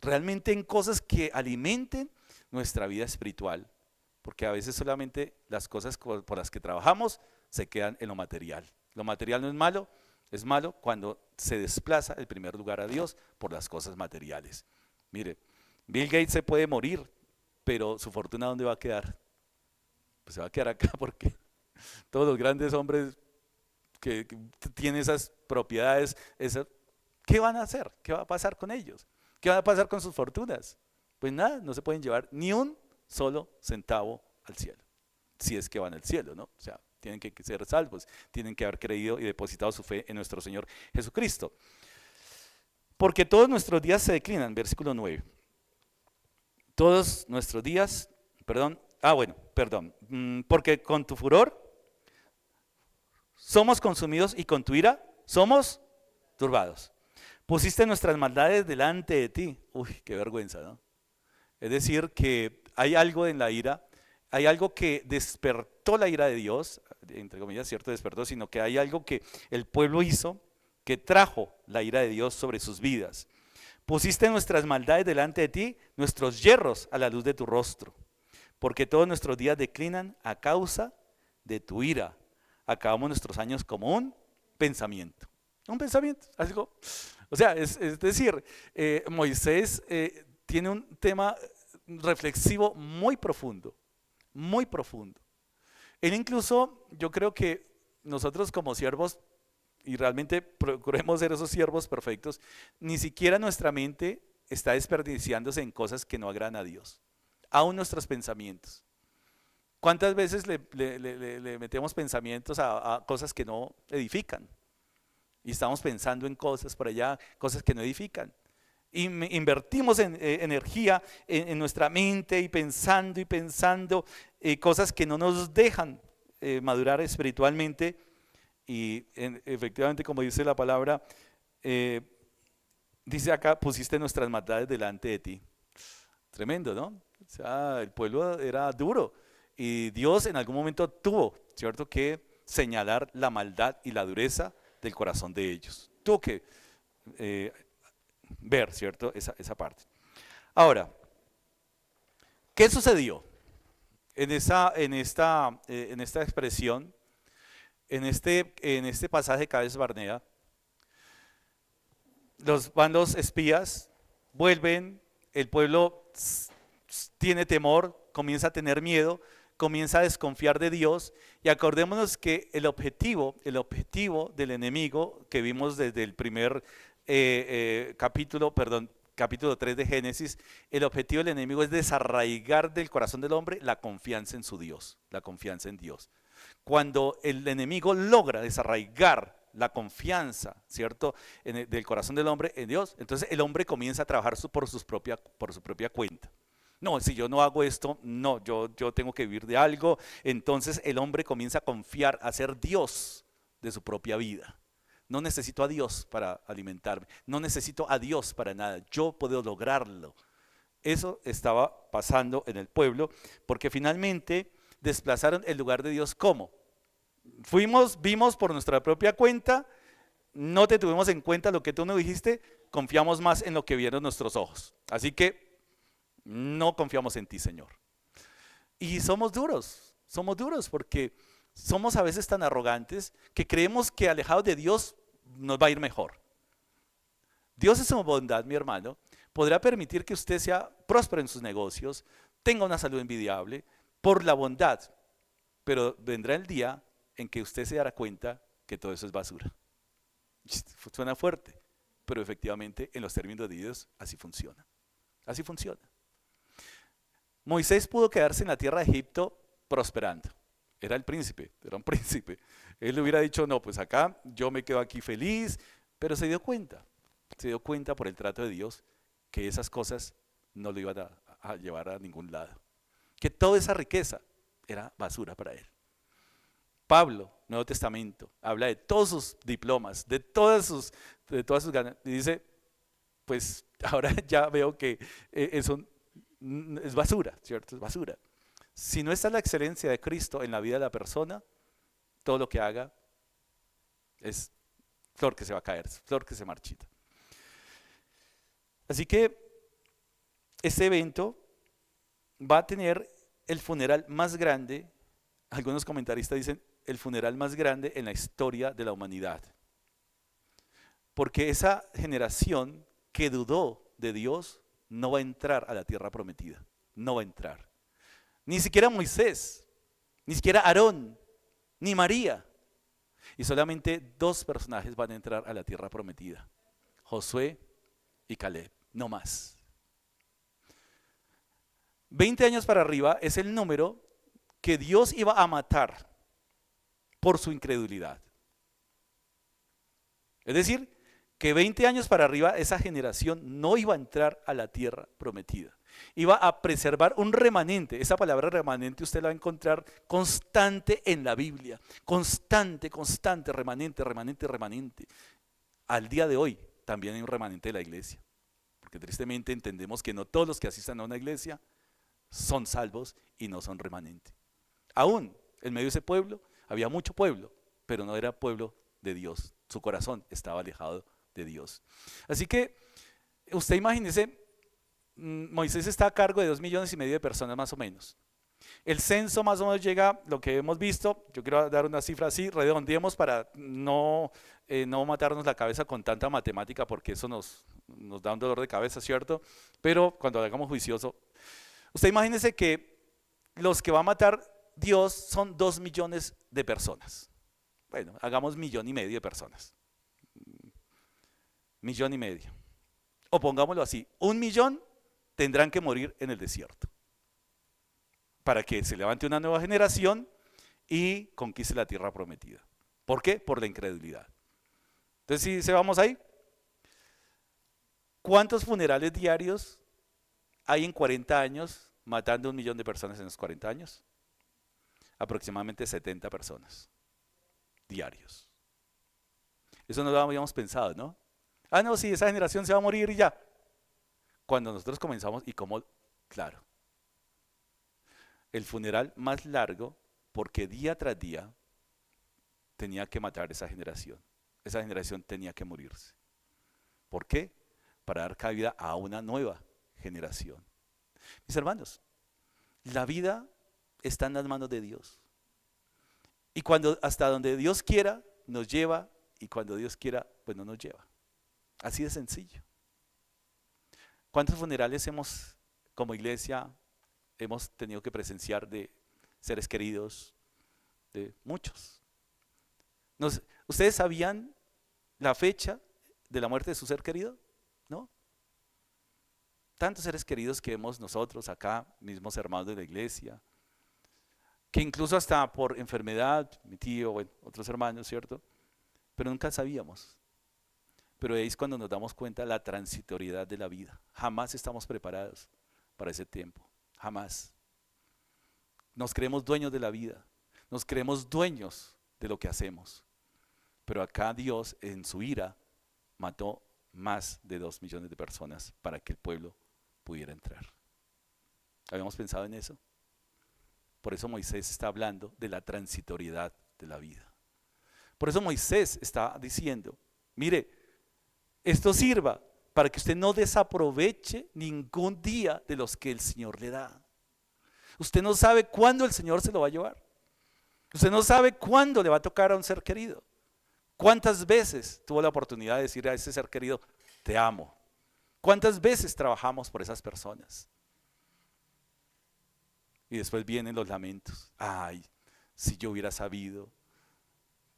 realmente en cosas que alimenten nuestra vida espiritual, porque a veces solamente las cosas por las que trabajamos se quedan en lo material. Lo material no es malo, es malo cuando se desplaza el primer lugar a Dios por las cosas materiales. Mire, Bill Gates se puede morir, pero su fortuna ¿dónde va a quedar? Pues se va a quedar acá, porque todos los grandes hombres que tienen esas propiedades, ¿qué van a hacer? ¿Qué va a pasar con ellos? ¿Qué va a pasar con sus fortunas? Pues nada, no se pueden llevar ni un solo centavo al cielo, si es que van al cielo, ¿no? O sea, tienen que ser salvos, tienen que haber creído y depositado su fe en nuestro Señor Jesucristo. Porque todos nuestros días se declinan, versículo 9. Todos nuestros días, porque con tu furor somos consumidos y con tu ira somos turbados. Pusiste nuestras maldades delante de ti. Uy, qué vergüenza, ¿no? Es decir, que hay algo en la ira, hay algo que despertó la ira de Dios, entre comillas, cierto, despertó, sino que hay algo que el pueblo hizo que trajo la ira de Dios sobre sus vidas. Pusiste nuestras maldades delante de ti, nuestros yerros a la luz de tu rostro, porque todos nuestros días declinan a causa de tu ira. Acabamos nuestros años como un pensamiento. Un pensamiento, algo. O sea, es decir, Moisés tiene un tema reflexivo muy profundo, muy profundo. Él incluso, yo creo que nosotros como siervos, y realmente procuremos ser esos siervos perfectos, ni siquiera nuestra mente está desperdiciándose en cosas que no agradan a Dios, aún nuestros pensamientos. ¿Cuántas veces le metemos pensamientos a cosas que no edifican? Y estamos pensando en cosas por allá, cosas que no edifican. Y invertimos energía en nuestra mente y pensando cosas que no nos dejan madurar espiritualmente. Y efectivamente, como dice la palabra, dice acá, pusiste nuestras maldades delante de ti. Tremendo, ¿no? O sea, el pueblo era duro y Dios en algún momento tuvo, ¿cierto?, que señalar la maldad y la dureza del corazón de ellos. Tuvo que ver, ¿cierto?, esa parte. Ahora, ¿qué sucedió en esta expresión? En este pasaje de Cades Barnea, van los espías, vuelven, el pueblo tiene temor, comienza a tener miedo, comienza a desconfiar de Dios, y acordémonos que el objetivo del enemigo que vimos desde el primer capítulo 3 de Génesis, el objetivo del enemigo es desarraigar del corazón del hombre la confianza en su Dios, la confianza en Dios. Cuando el enemigo logra desarraigar la confianza, ¿cierto?, del corazón del hombre en Dios, entonces el hombre comienza a trabajar por su propia cuenta. No, si yo no hago esto, no, yo tengo que vivir de algo. Entonces el hombre comienza a confiar, a ser Dios de su propia vida. No necesito a Dios para alimentarme, no necesito a Dios para nada, yo puedo lograrlo. Eso estaba pasando en el pueblo, porque finalmente desplazaron el lugar de Dios. ¿Cómo? Vimos por nuestra propia cuenta, no te tuvimos en cuenta lo que tú nos dijiste, confiamos más en lo que vieron nuestros ojos. Así que no confiamos en ti, Señor. Y somos duros porque somos a veces tan arrogantes que creemos que alejados de Dios nos va a ir mejor. Dios en su bondad, mi hermano, podrá permitir que usted sea próspero en sus negocios, tenga una salud envidiable, por la bondad, pero vendrá el día en que usted se dará cuenta que todo eso es basura. Suena fuerte, pero efectivamente en los términos de Dios así funciona. Así funciona. Moisés pudo quedarse en la tierra de Egipto prosperando. Era un príncipe. Él le hubiera dicho, no, pues acá yo me quedo aquí feliz, pero se dio cuenta por el trato de Dios que esas cosas no lo iban a llevar a ningún lado. Que toda esa riqueza era basura para él. Pablo, Nuevo Testamento, habla de todos sus diplomas, de todas sus ganas, y dice, pues ahora ya veo que eso es basura, ¿cierto? Es basura. Si no está la excelencia de Cristo en la vida de la persona, todo lo que haga es flor que se va a caer, flor que se marchita. Así que este evento va a tener el funeral más grande, algunos comentaristas dicen el funeral más grande en la historia de la humanidad. Porque esa generación que dudó de Dios no va a entrar a la tierra prometida, no va a entrar. Ni siquiera Moisés, ni siquiera Aarón, ni María. Y solamente 2 personajes van a entrar a la tierra prometida, Josué y Caleb, no más. 20 años para arriba es el número que Dios iba a matar por su incredulidad. Es decir, que 20 años para arriba esa generación no iba a entrar a la tierra prometida. Iba a preservar un remanente. Esa palabra remanente usted la va a encontrar constante en la Biblia. Constante, constante, remanente, remanente, remanente. Al día de hoy también hay un remanente de la iglesia. Porque tristemente entendemos que no todos los que asistan a una iglesia son salvos y no son remanente. Aún en medio de ese pueblo había mucho pueblo, pero no era pueblo de Dios. Su corazón estaba alejado de Dios. Así que usted imagínese, Moisés está a cargo de 2,5 millones de personas más o menos. El censo más o menos llega, lo que hemos visto, yo quiero dar una cifra así, redondeemos para no matarnos la cabeza con tanta matemática porque eso nos da un dolor de cabeza, ¿cierto? Pero cuando lo hagamos juicioso, usted imagínese que los que va a matar Dios son 2 millones de personas. Bueno, hagamos 1,5 millones de personas. 1,5 millones. O pongámoslo así, 1 millón tendrán que morir en el desierto para que se levante una nueva generación y conquiste la tierra prometida. ¿Por qué? Por la incredulidad. Entonces, si vamos ahí, ¿cuántos funerales diarios hay en 40 años matando 1 millón de personas en los 40 años? Aproximadamente 70 personas diarios. Eso no lo habíamos pensado, ¿no? Ah, no, sí, esa generación se va a morir y ya. Cuando nosotros comenzamos, y como, claro, el funeral más largo, porque día tras día tenía que matar esa generación. Esa generación tenía que morirse. ¿Por qué? Para dar cabida a una nueva generación. Mis hermanos, la vida está en las manos de Dios. Y cuando hasta donde Dios quiera, nos lleva, y cuando Dios quiera, pues no nos lleva. Así de sencillo. ¿Cuántos funerales como iglesia, hemos tenido que presenciar de seres queridos? De muchos. ¿Ustedes sabían la fecha de la muerte de su ser querido? ¿No? Tantos seres queridos que vemos nosotros acá, mismos hermanos de la iglesia, que incluso hasta por enfermedad, mi tío, bueno, otros hermanos, ¿cierto? Pero nunca sabíamos. Pero ahí es cuando nos damos cuenta de la transitoriedad de la vida. Jamás estamos preparados para ese tiempo, jamás. Nos creemos dueños de la vida, nos creemos dueños de lo que hacemos. Pero acá Dios en su ira mató más de 2 millones de personas para que el pueblo pudiera entrar. ¿Habíamos pensado en eso? Por eso Moisés está hablando de la transitoriedad de la vida. Por eso Moisés está diciendo, mire, esto sirva para que usted no desaproveche ningún día de los que el Señor le da. Usted no sabe cuándo el Señor se lo va a llevar. Usted no sabe cuándo le va a tocar a un ser querido. ¿Cuántas veces tuvo la oportunidad de decir a ese ser querido, te amo? ¿Cuántas veces trabajamos por esas personas? Y después vienen los lamentos. Ay, si yo hubiera sabido,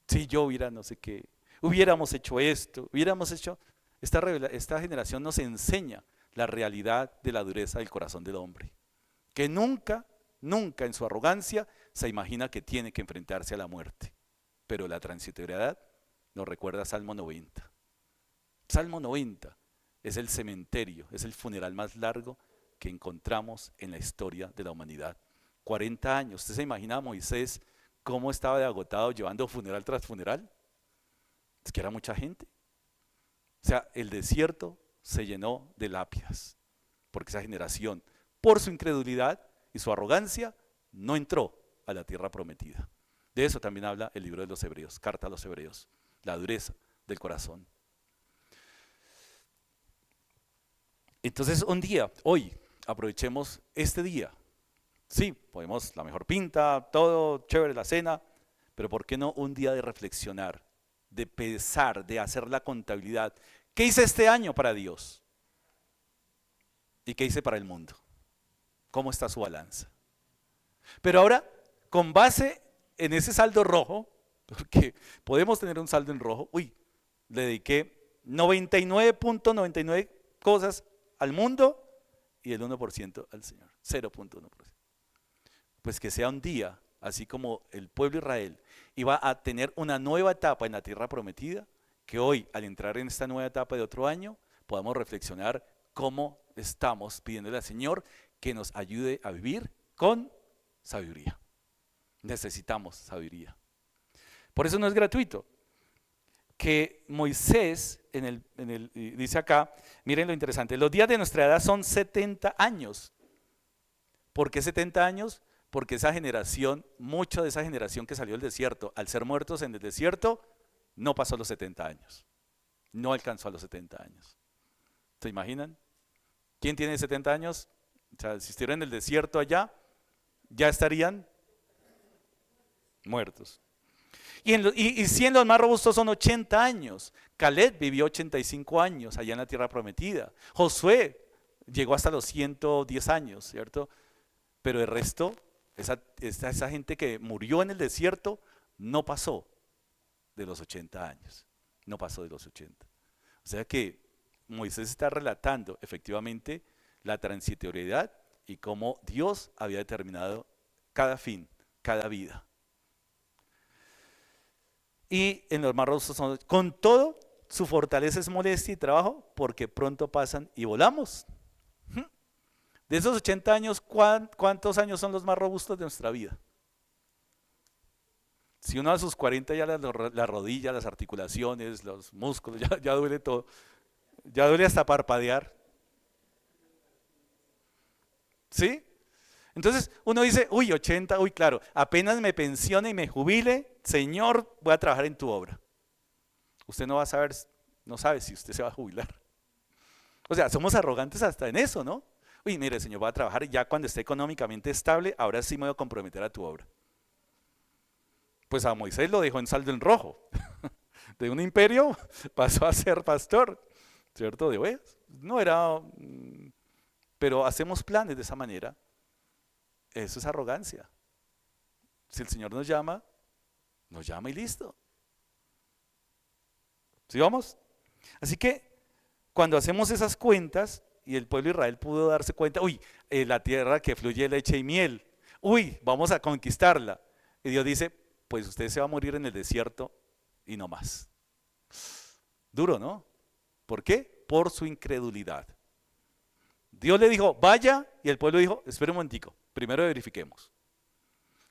si yo hubiera no sé qué, hubiéramos hecho esto, hubiéramos hecho... Esta generación nos enseña la realidad de la dureza del corazón del hombre, que nunca, nunca en su arrogancia se imagina que tiene que enfrentarse a la muerte. Pero la transitoriedad nos recuerda Salmo 90. Salmo 90 es el cementerio, es el funeral más largo que encontramos en la historia de la humanidad. 40 años, ¿usted se imagina a Moisés cómo estaba de agotado llevando funeral tras funeral? Es que era mucha gente. O sea, el desierto se llenó de lápidas, porque esa generación, por su incredulidad y su arrogancia, no entró a la tierra prometida. De eso también habla el libro de los Hebreos, carta a los Hebreos, la dureza del corazón. Entonces un día, hoy, aprovechemos este día. Sí, podemos la mejor pinta, todo chévere, la cena, pero ¿por qué no un día de reflexionar, de pensar, de hacer la contabilidad? ¿Qué hice este año para Dios? ¿Y qué hice para el mundo? ¿Cómo está su balanza? Pero ahora, con base en ese saldo rojo, porque podemos tener un saldo en rojo, le dediqué 99.99 cosas al mundo y el 1% al Señor, 0.1%. Pues que sea un día, así como el pueblo de Israel iba a tener una nueva etapa en la tierra prometida, que hoy, al entrar en esta nueva etapa de otro año, podamos reflexionar cómo estamos pidiéndole al Señor que nos ayude a vivir con sabiduría. Necesitamos sabiduría. Por eso no es gratuito. Que Moisés, dice acá, miren lo interesante, los días de nuestra edad son 70 años. ¿Por qué 70 años? Porque esa generación, mucha de esa generación que salió del desierto, al ser muertos en el desierto, no pasó los 70 años. No alcanzó a los 70 años. ¿Se imaginan? ¿Quién tiene 70 años? O sea, si estuvieran en el desierto allá, ya estarían muertos. Y 100 los más robustos son 80 años. Caleb vivió 85 años allá en la tierra prometida. Josué llegó hasta los 110 años, ¿cierto? Pero el resto, esa gente que murió en el desierto, no pasó de los 80 años. No pasó de los 80. O sea que Moisés está relatando efectivamente la transitoriedad y cómo Dios había determinado cada fin, cada vida. Y en los más robustos, con todo, su fortaleza es molestia y trabajo, porque pronto pasan y volamos. De esos 80 años, ¿cuántos años son los más robustos de nuestra vida? Si uno a sus 40 ya la rodilla, las articulaciones, los músculos, ya duele todo. Ya duele hasta parpadear. ¿Sí? Entonces uno dice, 80, claro, apenas me pensione y me jubile, Señor, voy a trabajar en tu obra. Usted no va a saber, no sabe si usted se va a jubilar. O sea, somos arrogantes hasta en eso, ¿no? Mire, Señor, voy a trabajar y ya cuando esté económicamente estable, ahora sí me voy a comprometer a tu obra. Pues a Moisés lo dejó en saldo en rojo. De un imperio pasó a ser pastor, ¿cierto? De ovejas. No era, pero hacemos planes de esa manera. Eso es arrogancia. Si el Señor nos llama y listo. ¿Sí vamos? Así que cuando hacemos esas cuentas, y el pueblo de Israel pudo darse cuenta, la tierra que fluye leche y miel, vamos a conquistarla. Y Dios dice, pues usted se va a morir en el desierto y no más. Duro, ¿no? ¿Por qué? Por su incredulidad. Dios le dijo, vaya, y el pueblo dijo, espere un momentico, primero verifiquemos.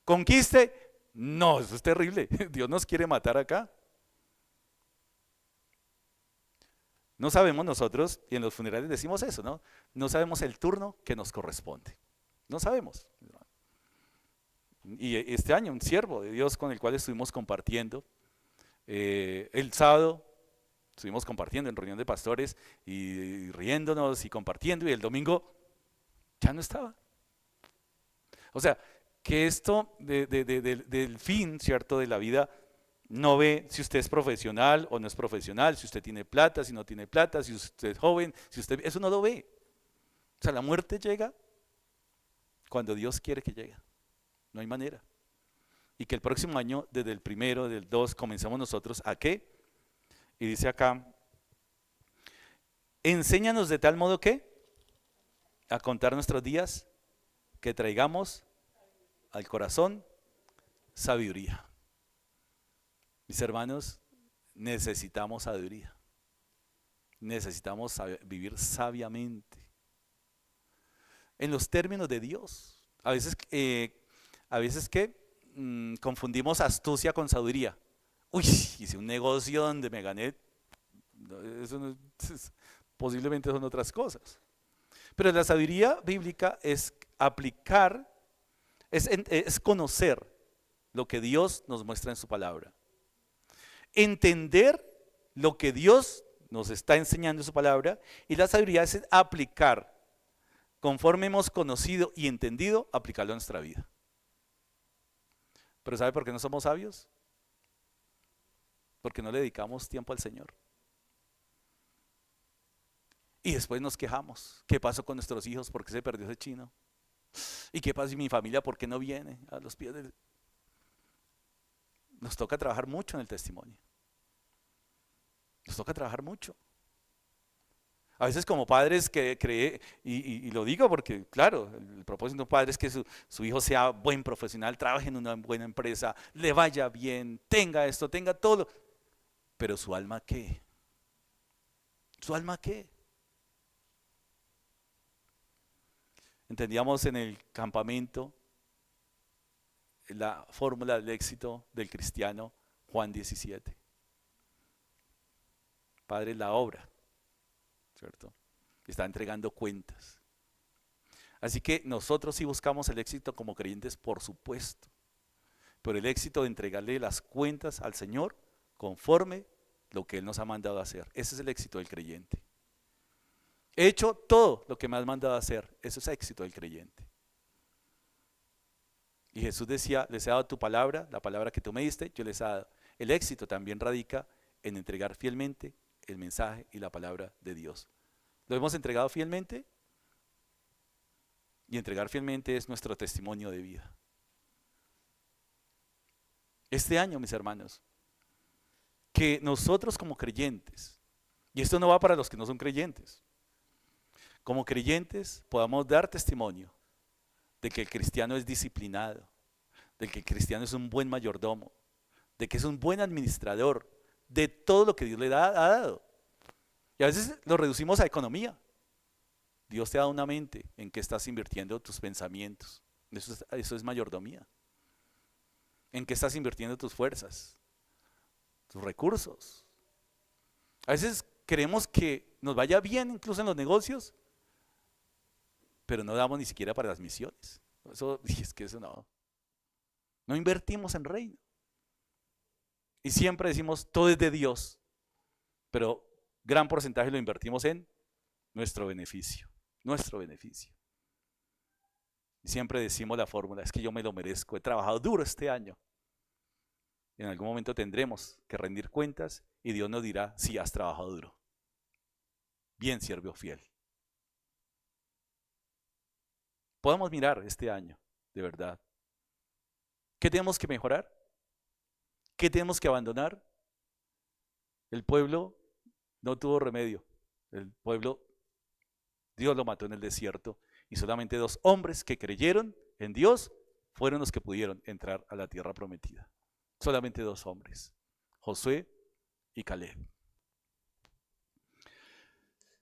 Conquiste, no, eso es terrible, Dios nos quiere matar acá. No sabemos nosotros, y en los funerales decimos eso, ¿no? No sabemos el turno que nos corresponde. No sabemos. Y este año un siervo de Dios con el cual estuvimos compartiendo, el sábado estuvimos compartiendo en reunión de pastores y riéndonos y compartiendo, y el domingo ya no estaba. O sea, que esto del fin, ¿cierto?, de la vida, no ve si usted es profesional o no es profesional, si usted tiene plata, si no tiene plata, si usted es joven, eso no lo ve. O sea, la muerte llega cuando Dios quiere que llegue. No hay manera. Y que el próximo año, desde el 1, del 2, comencemos nosotros ¿a qué? Y dice acá, enséñanos de tal modo que a contar nuestros días, que traigamos al corazón sabiduría. Mis hermanos, necesitamos sabiduría. Necesitamos vivir sabiamente. En los términos de Dios. A veces confundimos astucia con sabiduría. Hice un negocio donde me gané. Eso no, posiblemente son otras cosas. Pero la sabiduría bíblica es aplicar, es conocer lo que Dios nos muestra en su palabra. Entender lo que Dios nos está enseñando en su palabra, y la sabiduría es aplicar, conforme hemos conocido y entendido, aplicarlo a nuestra vida. ¿Pero sabe por qué no somos sabios? Porque no le dedicamos tiempo al Señor. Y después nos quejamos. ¿Qué pasó con nuestros hijos? ¿Por qué se perdió ese chino? ¿Y qué pasa si mi familia por qué no viene a los pies del... Nos toca trabajar mucho en el testimonio. Nos toca trabajar mucho. A veces como padres que cree, y lo digo porque, claro, el propósito de un padre es que su hijo sea buen profesional, trabaje en una buena empresa, le vaya bien, tenga esto, tenga todo. Pero ¿su alma qué? ¿Su alma qué? Entendíamos en el campamento la fórmula del éxito del cristiano, Juan 17. Padre, la obra, ¿cierto? Está entregando cuentas. Así que nosotros sí buscamos el éxito como creyentes, por supuesto. Pero el éxito de entregarle las cuentas al Señor conforme lo que Él nos ha mandado a hacer. Ese es el éxito del creyente. He hecho todo lo que me has mandado a hacer. Eso es éxito del creyente. Y Jesús decía, les he dado tu palabra, la palabra que tú me diste, yo les he dado. El éxito también radica en entregar fielmente el mensaje y la palabra de Dios. ¿Lo hemos entregado fielmente? Y entregar fielmente es nuestro testimonio de vida. Este año, mis hermanos, que nosotros como creyentes, y esto no va para los que no son creyentes, como creyentes podamos dar testimonio de que el cristiano es disciplinado, de que el cristiano es un buen mayordomo, de que es un buen administrador de todo lo que Dios le ha dado. Y a veces lo reducimos a economía. Dios te ha dado una mente en que estás invirtiendo tus pensamientos. Eso es mayordomía. En que estás invirtiendo tus fuerzas, tus recursos. A veces queremos que nos vaya bien incluso en los negocios, pero no damos ni siquiera para las misiones. Es que eso no invertimos en reino. Y siempre decimos, todo es de Dios, pero gran porcentaje lo invertimos en nuestro beneficio. Y siempre decimos la fórmula, es que yo me lo merezco, he trabajado duro este año. En algún momento tendremos que rendir cuentas y Dios nos dirá, sí, has trabajado duro. Bien, siervo fiel. Podemos mirar este año, de verdad. ¿Qué tenemos que mejorar? ¿Qué tenemos que abandonar? El pueblo no tuvo remedio. El pueblo, Dios lo mató en el desierto y solamente 2 hombres que creyeron en Dios fueron los que pudieron entrar a la tierra prometida. Solamente 2 hombres, Josué y Caleb.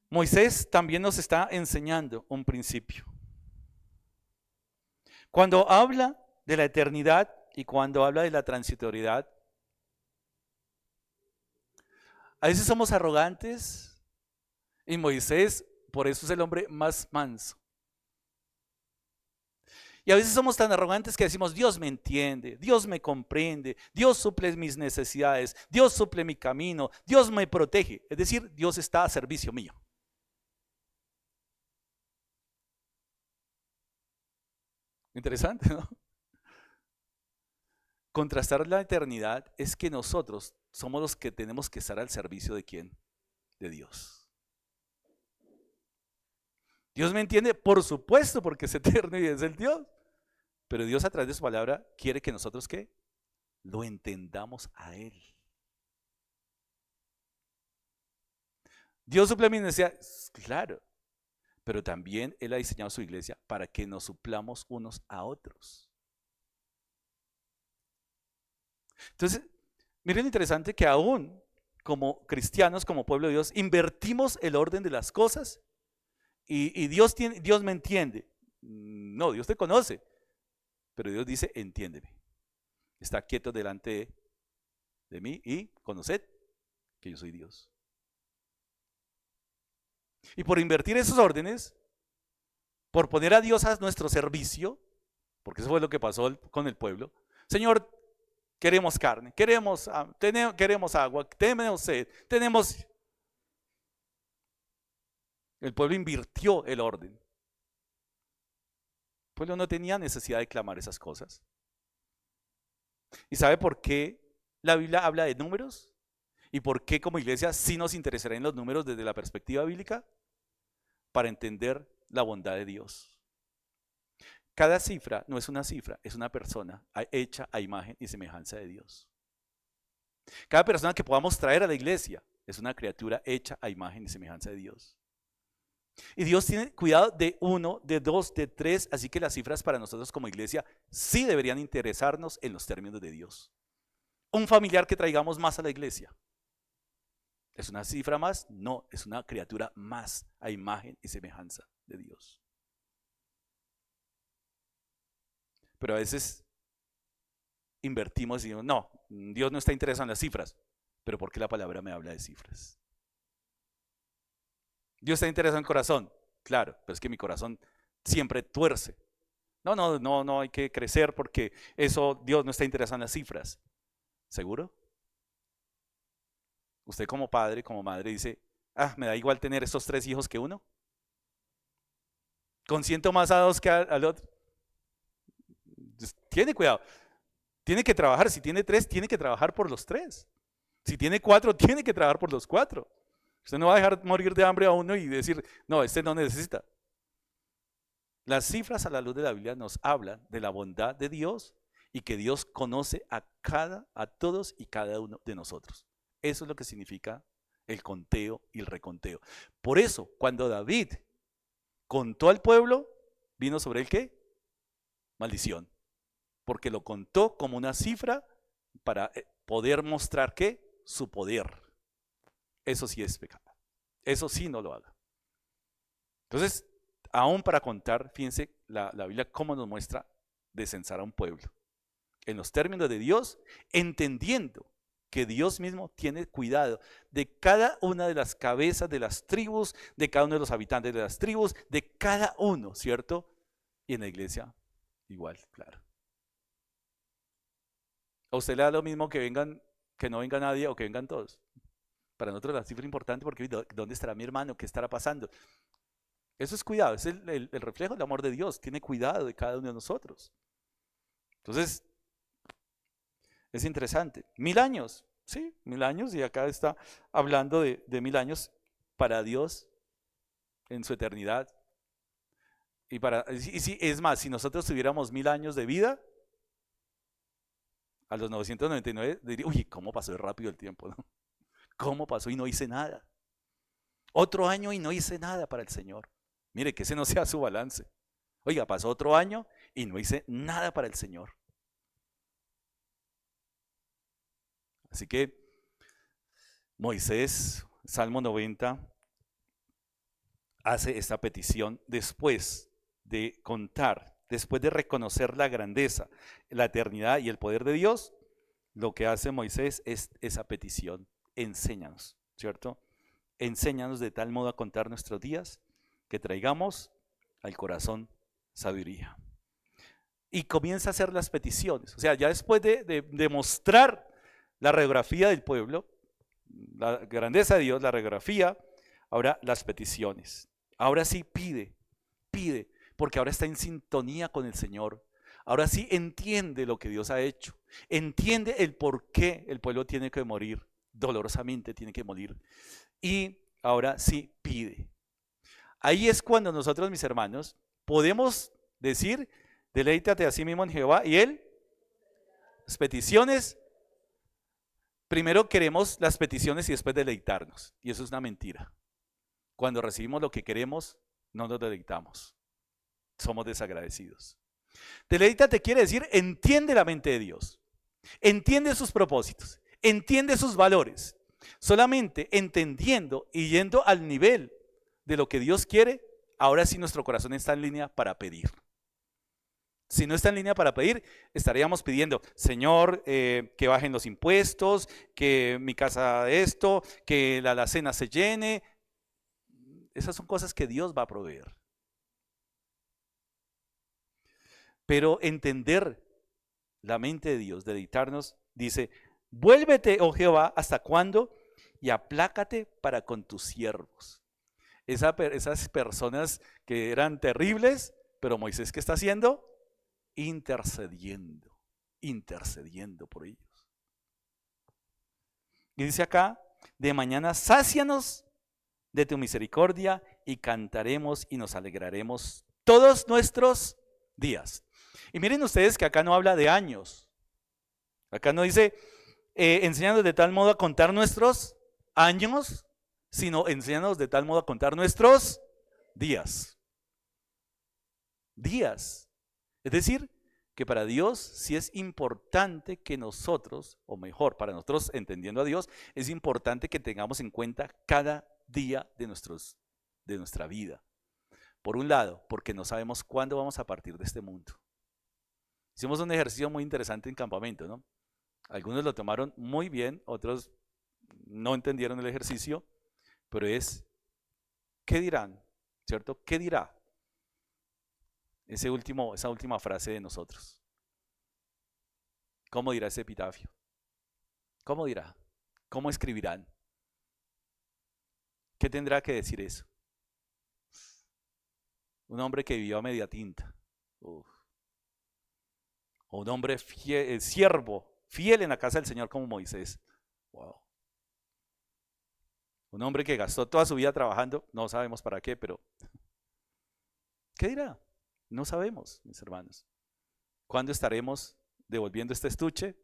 Moisés también nos está enseñando un principio. Cuando habla de la eternidad y cuando habla de la transitoriedad, a veces somos arrogantes y Moisés por eso es el hombre más manso. Y a veces somos tan arrogantes que decimos, Dios me entiende, Dios me comprende, Dios suple mis necesidades, Dios suple mi camino, Dios me protege. Es decir, Dios está a servicio mío. Interesante, ¿no? Contrastar la eternidad es que nosotros somos los que tenemos que estar al servicio de ¿quién? De Dios. ¿Dios me entiende? Por supuesto, porque es eterno y es el Dios. Pero Dios a través de su palabra quiere que nosotros ¿qué? Lo entendamos a Él. Dios suple mis necesidades, claro. Pero también Él ha diseñado su iglesia para que nos suplamos unos a otros. Entonces, miren lo interesante que aún como cristianos, como pueblo de Dios, invertimos el orden de las cosas y Dios me entiende. No, Dios te conoce, pero Dios dice, entiéndeme. Está quieto delante de mí y conoced que yo soy Dios. Y por invertir esos órdenes, por poner a Dios a nuestro servicio, porque eso fue lo que pasó con el pueblo, Señor, queremos carne, queremos agua, tenemos sed, tenemos... El pueblo invirtió el orden. El pueblo no tenía necesidad de clamar esas cosas. ¿Y sabe por qué la Biblia habla de números? ¿Y por qué como iglesia sí nos interesará en los números desde la perspectiva bíblica? Para entender la bondad de Dios. Cada cifra no es una cifra, es una persona hecha a imagen y semejanza de Dios. Cada persona que podamos traer a la iglesia es una criatura hecha a imagen y semejanza de Dios. Y Dios tiene cuidado de 1, de 2, de 3, así que las cifras para nosotros como iglesia sí deberían interesarnos en los términos de Dios. Un familiar que traigamos más a la iglesia, ¿es una cifra más? No, es una criatura más a imagen y semejanza de Dios. Pero a veces invertimos y decimos, no, Dios no está interesado en las cifras. Pero ¿por qué la palabra me habla de cifras? Dios está interesado en el corazón. Claro, pero es que mi corazón siempre tuerce. No hay que crecer porque eso, Dios no está interesado en las cifras. ¿Seguro? Usted como padre, como madre dice, me da igual tener estos 3 hijos que uno. Consiento más a 2 que al otro. Tiene cuidado. Tiene que trabajar. Si tiene 3, tiene que trabajar por los 3. Si tiene 4, tiene que trabajar por los 4. Usted no va a dejar morir de hambre a uno y decir, no, este no necesita. Las cifras a la luz de la Biblia nos hablan de la bondad de Dios y que Dios conoce a todos y cada uno de nosotros. Eso es lo que significa el conteo y el reconteo. Por eso, cuando David contó al pueblo, vino sobre él ¿qué? Maldición. Porque lo contó como una cifra para poder mostrar ¿qué? Su poder. Eso sí es pecado. Eso sí no lo haga. Entonces, aún para contar, fíjense la Biblia cómo nos muestra descensar a un pueblo. En los términos de Dios, entendiendo que Dios mismo tiene cuidado de cada una de las cabezas de las tribus, de cada uno de los habitantes de las tribus, de cada uno, ¿cierto? Y en la iglesia, igual, claro. ¿A usted le da lo mismo que no venga nadie o que vengan todos? Para nosotros la cifra es importante porque ¿dónde estará mi hermano? ¿Qué estará pasando? Eso es cuidado, es el reflejo del amor de Dios. Tiene cuidado de cada uno de nosotros. Entonces, es interesante. 1000 años, sí, 1000 años. Y acá está hablando de 1000 años para Dios en su eternidad. Es más, si nosotros tuviéramos 1000 años de vida, a los 999 diría, uy, ¿cómo pasó rápido el tiempo? ¿No? ¿Cómo pasó y no hice nada? Otro año y no hice nada para el Señor. Mire, que ese no sea su balance. Oiga, pasó otro año y no hice nada para el Señor. Así que Moisés, Salmo 90, hace esta petición después de contar, después de reconocer la grandeza, la eternidad y el poder de Dios. Lo que hace Moisés es esa petición: enséñanos, ¿cierto? Enséñanos de tal modo a contar nuestros días que traigamos al corazón sabiduría. Y comienza a hacer las peticiones. O sea, ya después de mostrar la radiografía del pueblo, la grandeza de Dios, la radiografía, ahora las peticiones. Ahora sí pide, porque ahora está en sintonía con el Señor. Ahora sí entiende lo que Dios ha hecho. Entiende el por qué el pueblo tiene que morir, dolorosamente tiene que morir. Y ahora sí pide. Ahí es cuando nosotros, mis hermanos, podemos decir, deleítate a sí mismo en Jehová y Él, las peticiones. Primero queremos las peticiones y después deleitarnos. Y eso es una mentira. Cuando recibimos lo que queremos, no nos deleitamos. Somos desagradecidos. Deleítate quiere decir, entiende la mente de Dios. Entiende sus propósitos. Entiende sus valores. Solamente entendiendo y yendo al nivel de lo que Dios quiere, ahora sí nuestro corazón está en línea para pedir. Si no está en línea para pedir, estaríamos pidiendo, Señor, que bajen los impuestos, que mi casa esto, que la alacena se llene. Esas son cosas que Dios va a proveer. Pero entender la mente de Dios, dedicarnos, dice, vuélvete, oh Jehová, ¿hasta cuándo? Y aplácate para con tus siervos. Esas personas que eran terribles, pero Moisés, ¿qué está haciendo? Intercediendo por ellos. Y dice acá, de mañana sácianos de tu misericordia y cantaremos y nos alegraremos todos nuestros días. Y miren ustedes que acá no habla de años. Acá no dice, enséñanos de tal modo a contar nuestros años, sino enséñanos de tal modo a contar nuestros días. Días. Es decir, que para Dios sí es importante que nosotros, o mejor, para nosotros entendiendo a Dios, es importante que tengamos en cuenta cada día de nuestra vida. Por un lado, porque no sabemos cuándo vamos a partir de este mundo. Hicimos un ejercicio muy interesante en campamento, ¿no? Algunos lo tomaron muy bien, otros no entendieron el ejercicio, pero es, ¿qué dirán? ¿Cierto? ¿Qué dirá? Esa última frase de nosotros. ¿Cómo dirá ese epitafio? ¿Cómo dirá? ¿Cómo escribirán? ¿Qué tendrá que decir eso? Un hombre que vivió a media tinta. Uf. O un hombre siervo, fiel en la casa del Señor como Moisés. Wow. Un hombre que gastó toda su vida trabajando, no sabemos para qué, pero ¿qué dirá? No sabemos, mis hermanos. ¿Cuándo estaremos devolviendo este estuche?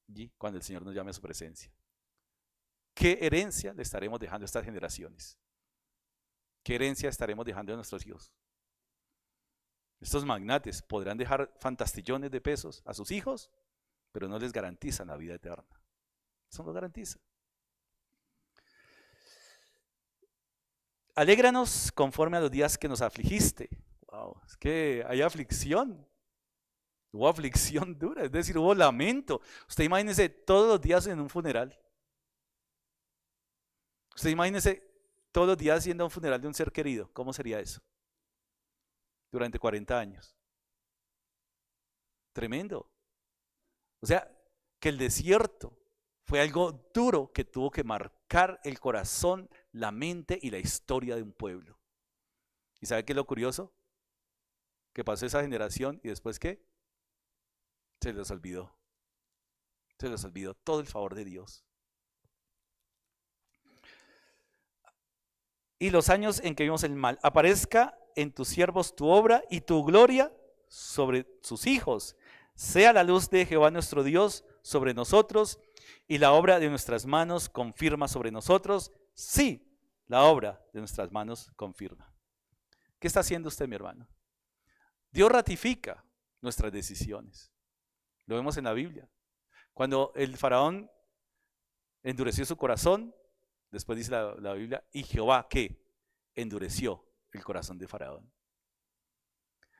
Y cuando el Señor nos llame a su presencia. ¿Qué herencia le estaremos dejando a estas generaciones? ¿Qué herencia estaremos dejando a nuestros hijos? Estos magnates podrán dejar fantastillones de pesos a sus hijos, pero no les garantizan la vida eterna. Eso no lo garantiza. Alégranos conforme a los días que nos afligiste. Wow, es que hay aflicción. Hubo aflicción dura, es decir, hubo lamento. Usted imagínese todos los días en un funeral. Usted imagínese todos los días yendo a un funeral de un ser querido. ¿Cómo sería eso? Durante 40 años. Tremendo. O sea, que el desierto fue algo duro que tuvo que marcar el corazón, la mente y la historia de un pueblo. ¿Y sabe qué es lo curioso? Que pasó esa generación y después ¿qué? Se les olvidó. Se les olvidó todo el favor de Dios. Y los años en que vimos el mal, aparezca en tus siervos tu obra y tu gloria sobre sus hijos. Sea la luz de Jehová nuestro Dios sobre nosotros y la obra de nuestras manos confirma sobre nosotros. Sí, la obra de nuestras manos confirma. ¿Qué está haciendo usted, mi hermano? Dios ratifica nuestras decisiones. Lo vemos en la Biblia. Cuando el faraón endureció su corazón, después dice la Biblia, y Jehová, ¿qué? Endureció el corazón de Faraón.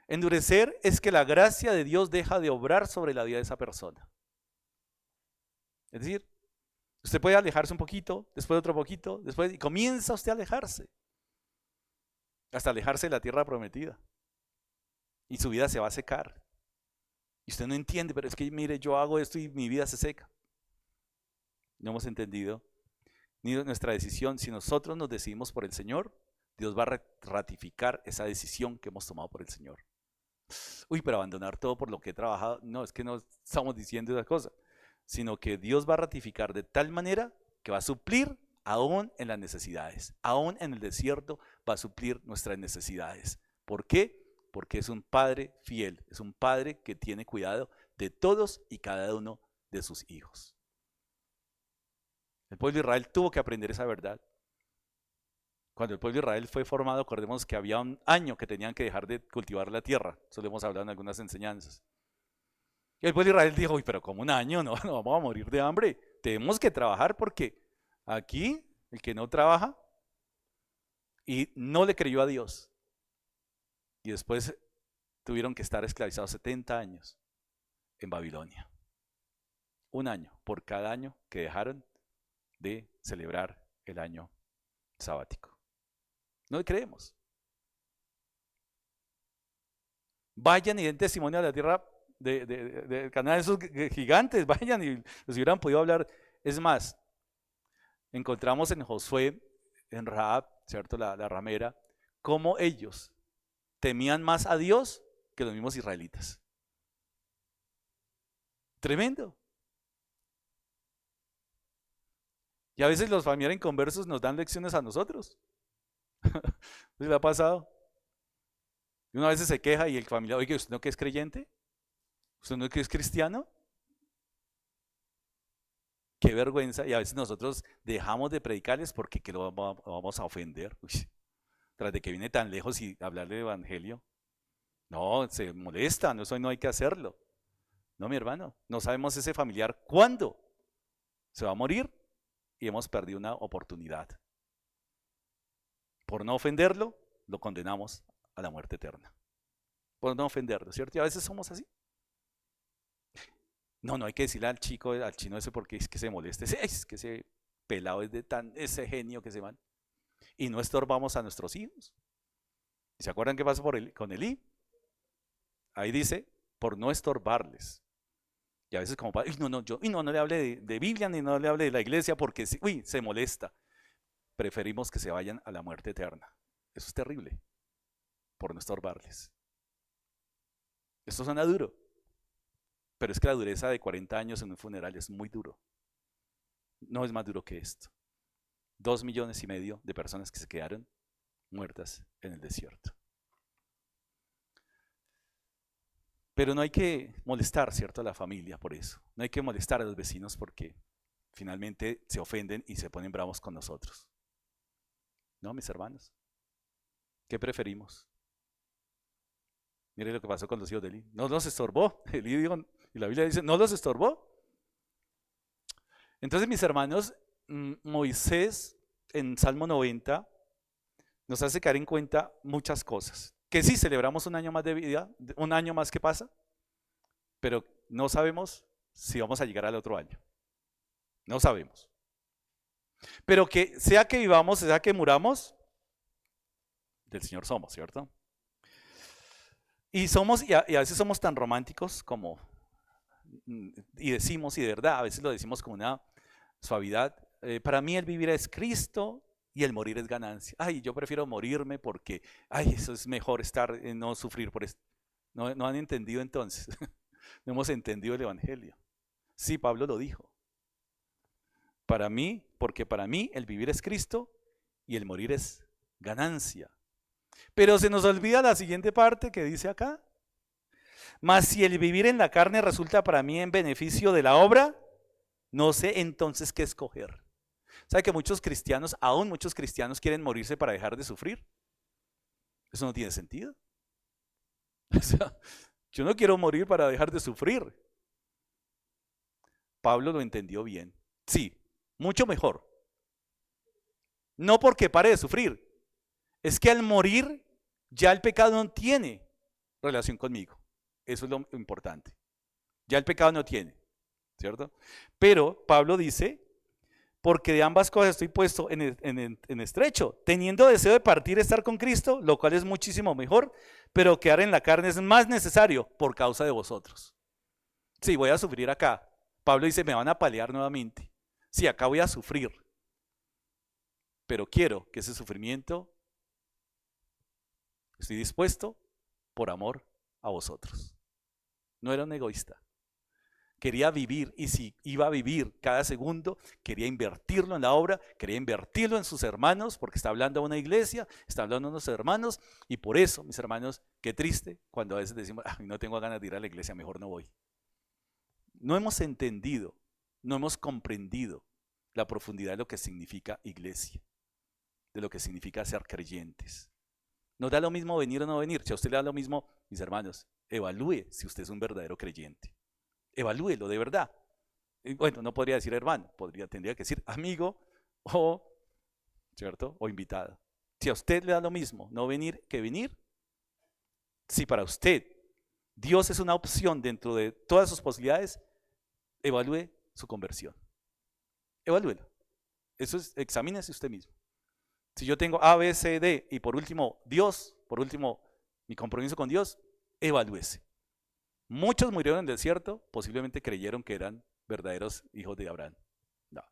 Endurecer es que la gracia de Dios deja de obrar sobre la vida de esa persona. Es decir, usted puede alejarse un poquito, después otro poquito, después, y comienza usted a alejarse. Hasta alejarse de la tierra prometida. Y su vida se va a secar. Y usted no entiende, pero es que mire, yo hago esto y mi vida se seca. No hemos entendido ni nuestra decisión. Si nosotros nos decidimos por el Señor, Dios va a ratificar esa decisión que hemos tomado por el Señor. Uy, pero abandonar todo por lo que he trabajado. No, es que no estamos diciendo esa cosa, sino que Dios va a ratificar de tal manera que va a suplir aún en las necesidades. Aún en el desierto va a suplir nuestras necesidades. ¿Por qué? Porque es un Padre fiel, es un Padre que tiene cuidado de todos y cada uno de sus hijos. El pueblo de Israel tuvo que aprender esa verdad. Cuando el pueblo de Israel fue formado, acordemos que había un año que tenían que dejar de cultivar la tierra. Eso lo hemos hablado en algunas enseñanzas. Y el pueblo de Israel dijo, uy, pero como un año, no vamos a morir de hambre. Tenemos que trabajar porque aquí el que no trabaja y no le creyó a Dios. Y después tuvieron que estar esclavizados 70 años en Babilonia. Un año por cada año que dejaron de celebrar el año sabático. No le creemos. Vayan y den testimonio a la tierra de canales esos gigantes, vayan y los hubieran podido hablar. Es más, encontramos en Josué, en Rahab, ¿cierto? La ramera, cómo ellos temían más a Dios que los mismos israelitas. Tremendo. Y a veces los familiares inconversos nos dan lecciones a nosotros. ¿Sí le ha pasado? Y uno a veces se queja y el familiar, oye, ¿usted no que es creyente? ¿Usted no que es cristiano? Qué vergüenza. Y a veces nosotros dejamos de predicarles porque que lo vamos a ofender. Uy, tras de que viene tan lejos y hablarle de evangelio. No, se molesta, no, eso no hay que hacerlo. No, mi hermano, no sabemos ese familiar cuándo se va a morir y hemos perdido una oportunidad. Por no ofenderlo, lo condenamos a la muerte eterna. Por no ofenderlo, ¿cierto? Y a veces somos así. No, no hay que decirle al chico, al chino ese porque es que se moleste. Es que ese pelado es de ese genio que se van. Y no estorbamos a nuestros hijos. ¿Y se acuerdan qué pasó con Elí? Ahí dice, por no estorbarles. Y a veces como padre, no le hable de Biblia ni no le hable de la iglesia porque, se molesta. Preferimos que se vayan a la muerte eterna. Eso es terrible, por no estorbarles. Esto suena duro, pero es que la dureza de 40 años en un funeral es muy duro. No es más duro que esto. 2,5 millones de personas que se quedaron muertas en el desierto. Pero no hay que molestar, ¿cierto?, a la familia por eso. No hay que molestar a los vecinos porque finalmente se ofenden y se ponen bravos con nosotros. ¿No, mis hermanos? ¿Qué preferimos? Mire lo que pasó con los hijos de Elí. No los estorbó. Elí dijo, y la Biblia dice, no los estorbó. Entonces, mis hermanos, Moisés en Salmo 90 nos hace caer en cuenta muchas cosas. Que sí, celebramos un año más de vida, un año más que pasa, pero no sabemos si vamos a llegar al otro año. No sabemos. Pero que sea que vivamos, sea que muramos, del Señor somos, ¿cierto? Y a veces somos tan románticos como, y decimos, y de verdad, a veces lo decimos con una suavidad, para mí el vivir es Cristo y el morir es ganancia. Ay, yo prefiero morirme porque, ay, eso es mejor estar, no sufrir por esto. No han entendido entonces, no hemos entendido el Evangelio. Sí, Pablo lo dijo. Porque para mí el vivir es Cristo y el morir es ganancia. Pero se nos olvida la siguiente parte que dice acá. Mas si el vivir en la carne resulta para mí en beneficio de la obra, no sé entonces qué escoger. ¿Sabe que muchos cristianos, aún muchos cristianos, quieren morirse para dejar de sufrir? Eso no tiene sentido. O sea, yo no quiero morir para dejar de sufrir. Pablo lo entendió bien. Sí, mucho mejor. No porque pare de sufrir. Es que al morir ya el pecado no tiene relación conmigo. Eso es lo importante. Ya el pecado no tiene, ¿cierto? Pero Pablo dice, porque de ambas cosas estoy puesto en estrecho, teniendo deseo de partir y estar con Cristo, lo cual es muchísimo mejor, pero quedar en la carne es más necesario por causa de vosotros. Sí, voy a sufrir acá. Pablo dice, me van a apalear nuevamente. Sí, acá voy a sufrir, pero quiero que ese sufrimiento estoy dispuesto por amor a vosotros. No era un egoísta. Quería vivir, y si iba a vivir cada segundo, quería invertirlo en la obra, quería invertirlo en sus hermanos, porque está hablando a una iglesia, está hablando a unos hermanos, y por eso, mis hermanos, qué triste cuando a veces decimos, no tengo ganas de ir a la iglesia, mejor no voy. No hemos entendido, no hemos comprendido la profundidad de lo que significa iglesia, de lo que significa ser creyentes. ¿Nos da lo mismo venir o no venir? Si a usted le da lo mismo, mis hermanos, evalúe si usted es un verdadero creyente. Evalúelo de verdad. Bueno, no podría decir hermano, tendría que decir amigo ¿cierto? O invitado. Si a usted le da lo mismo no venir que venir, si para usted Dios es una opción dentro de todas sus posibilidades, evalúe su conversión. Evalúelo. Eso es, examínese usted mismo. Si yo tengo A, B, C, D y por último Dios, por último mi compromiso con Dios, evalúese. Muchos murieron en el desierto, posiblemente creyeron que eran verdaderos hijos de Abraham. No.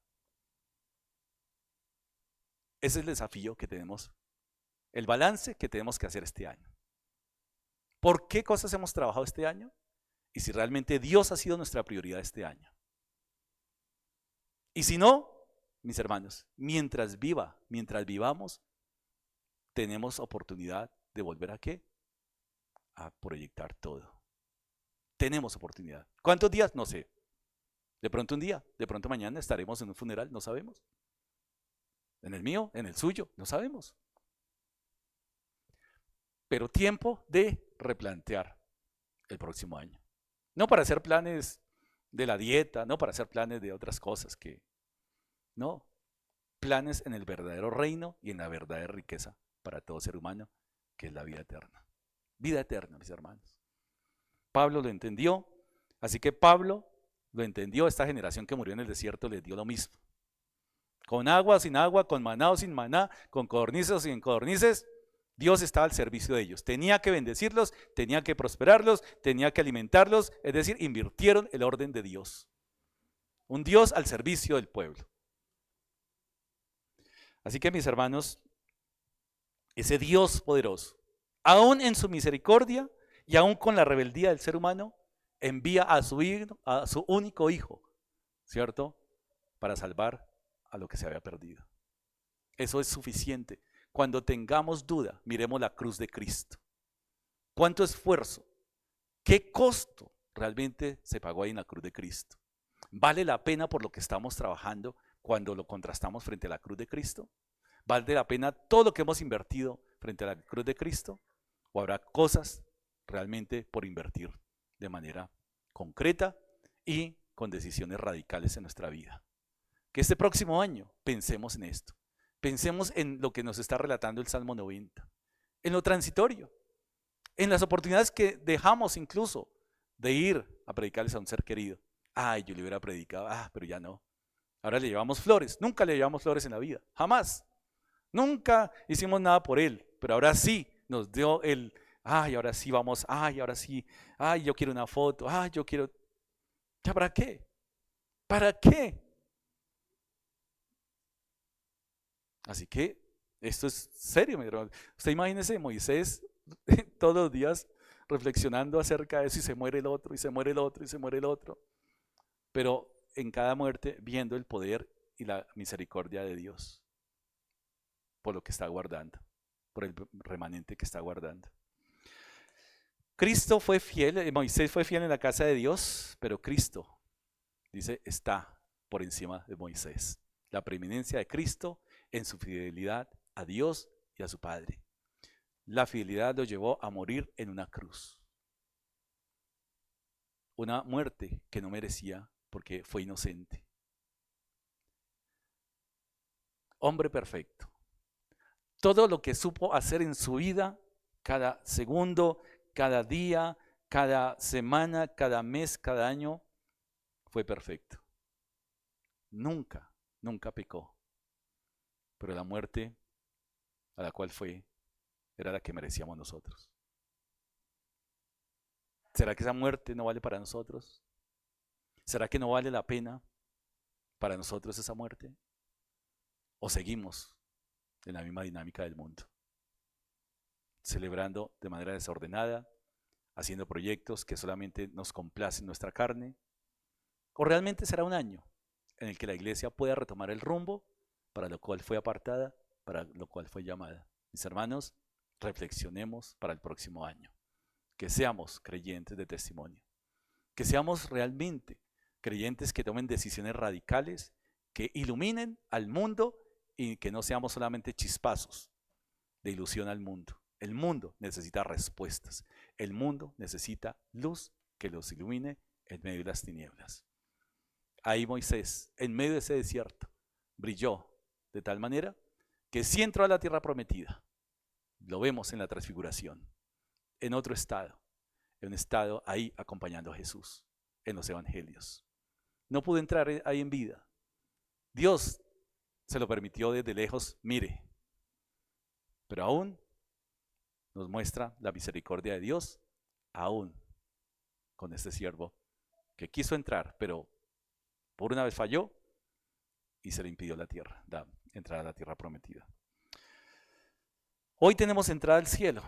Ese es el desafío que tenemos, el balance que tenemos que hacer este año. ¿Por qué cosas hemos trabajado este año? Y si realmente Dios ha sido nuestra prioridad este año. Y si no, mis hermanos, mientras vivamos, tenemos oportunidad de volver a ¿qué? A proyectar todo. Tenemos oportunidad. ¿Cuántos días? No sé. De pronto un día, de pronto mañana estaremos en un funeral, no sabemos. En el mío, en el suyo, no sabemos. Pero tiempo de replantear el próximo año. No para hacer planes de la dieta, no para hacer planes de otras cosas que... No, planes en el verdadero reino y en la verdadera riqueza para todo ser humano, que es la vida eterna. Vida eterna, mis hermanos. Pablo lo entendió, así que Pablo lo entendió, esta generación que murió en el desierto les dio lo mismo. Con agua, sin agua, con maná o sin maná, con codornices o sin codornices, Dios estaba al servicio de ellos. Tenía que bendecirlos, tenía que prosperarlos, tenía que alimentarlos, es decir, invirtieron el orden de Dios. Un Dios al servicio del pueblo. Así que, mis hermanos, ese Dios poderoso, aún en su misericordia y aún con la rebeldía del ser humano, envía a su único hijo, ¿cierto? Para salvar a lo que se había perdido. Eso es suficiente. Cuando tengamos duda, miremos la cruz de Cristo. ¿Cuánto esfuerzo? ¿Qué costo realmente se pagó ahí en la cruz de Cristo? ¿Vale la pena por lo que estamos trabajando cuando lo contrastamos frente a la cruz de Cristo? ¿Vale la pena todo lo que hemos invertido frente a la cruz de Cristo? ¿O habrá cosas realmente por invertir de manera concreta y con decisiones radicales en nuestra vida? Que este próximo año pensemos en esto. Pensemos en lo que nos está relatando el Salmo 90, en lo transitorio, en las oportunidades que dejamos incluso de ir a predicarles a un ser querido. Ay, yo le hubiera predicado, pero ya no. Ahora le llevamos flores, nunca le llevamos flores en la vida, jamás. Nunca hicimos nada por él, pero ahora sí nos dio el, ahora sí vamos, ahora sí, yo quiero una foto, yo quiero, ¿ya para qué? ¿Para qué? Así que esto es serio, mi hermano. Usted imagínese Moisés todos los días reflexionando acerca de eso y se muere el otro, y se muere el otro, y se muere el otro. Pero en cada muerte viendo el poder y la misericordia de Dios por lo que está guardando, por el remanente que está guardando. Cristo fue fiel, Moisés fue fiel en la casa de Dios, pero Cristo, dice, está por encima de Moisés. La preeminencia de Cristo en su fidelidad a Dios y a su Padre. La fidelidad lo llevó a morir en una cruz. Una muerte que no merecía porque fue inocente. Hombre perfecto. Todo lo que supo hacer en su vida, cada segundo, cada día, cada semana, cada mes, cada año, fue perfecto. Nunca pecó. Pero la muerte a la cual fue era la que merecíamos nosotros. ¿Será que esa muerte no vale para nosotros? ¿Será que no vale la pena para nosotros esa muerte? ¿O seguimos en la misma dinámica del mundo? Celebrando de manera desordenada, haciendo proyectos que solamente nos complacen nuestra carne. ¿O realmente será un año en el que la iglesia pueda retomar el rumbo para lo cual fue apartada, para lo cual fue llamada? Mis hermanos, reflexionemos para el próximo año. Que seamos creyentes de testimonio. Que seamos realmente creyentes que tomen decisiones radicales, que iluminen al mundo y que no seamos solamente chispazos de ilusión al mundo. El mundo necesita respuestas. El mundo necesita luz que los ilumine en medio de las tinieblas. Ahí Moisés, en medio de ese desierto, brilló de tal manera que sí entró a la tierra prometida. Lo vemos en la transfiguración, en otro estado, en un estado ahí acompañando a Jesús, en los evangelios. No pudo entrar ahí en vida. Dios se lo permitió desde lejos, mire, pero aún nos muestra la misericordia de Dios, aún con este siervo que quiso entrar, pero por una vez falló y se le impidió entrar a la tierra prometida. Hoy tenemos entrada al cielo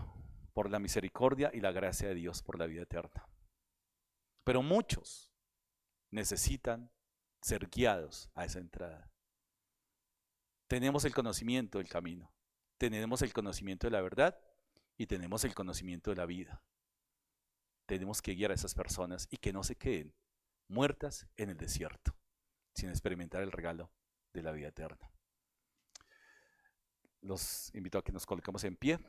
por la misericordia y la gracia de Dios por la vida eterna. Pero muchos necesitan ser guiados a esa entrada. Tenemos el conocimiento del camino, tenemos el conocimiento de la verdad y tenemos el conocimiento de la vida. Tenemos que guiar a esas personas y que no se queden muertas en el desierto, sin experimentar el regalo de la vida eterna. Los invito a que nos coloquemos en pie.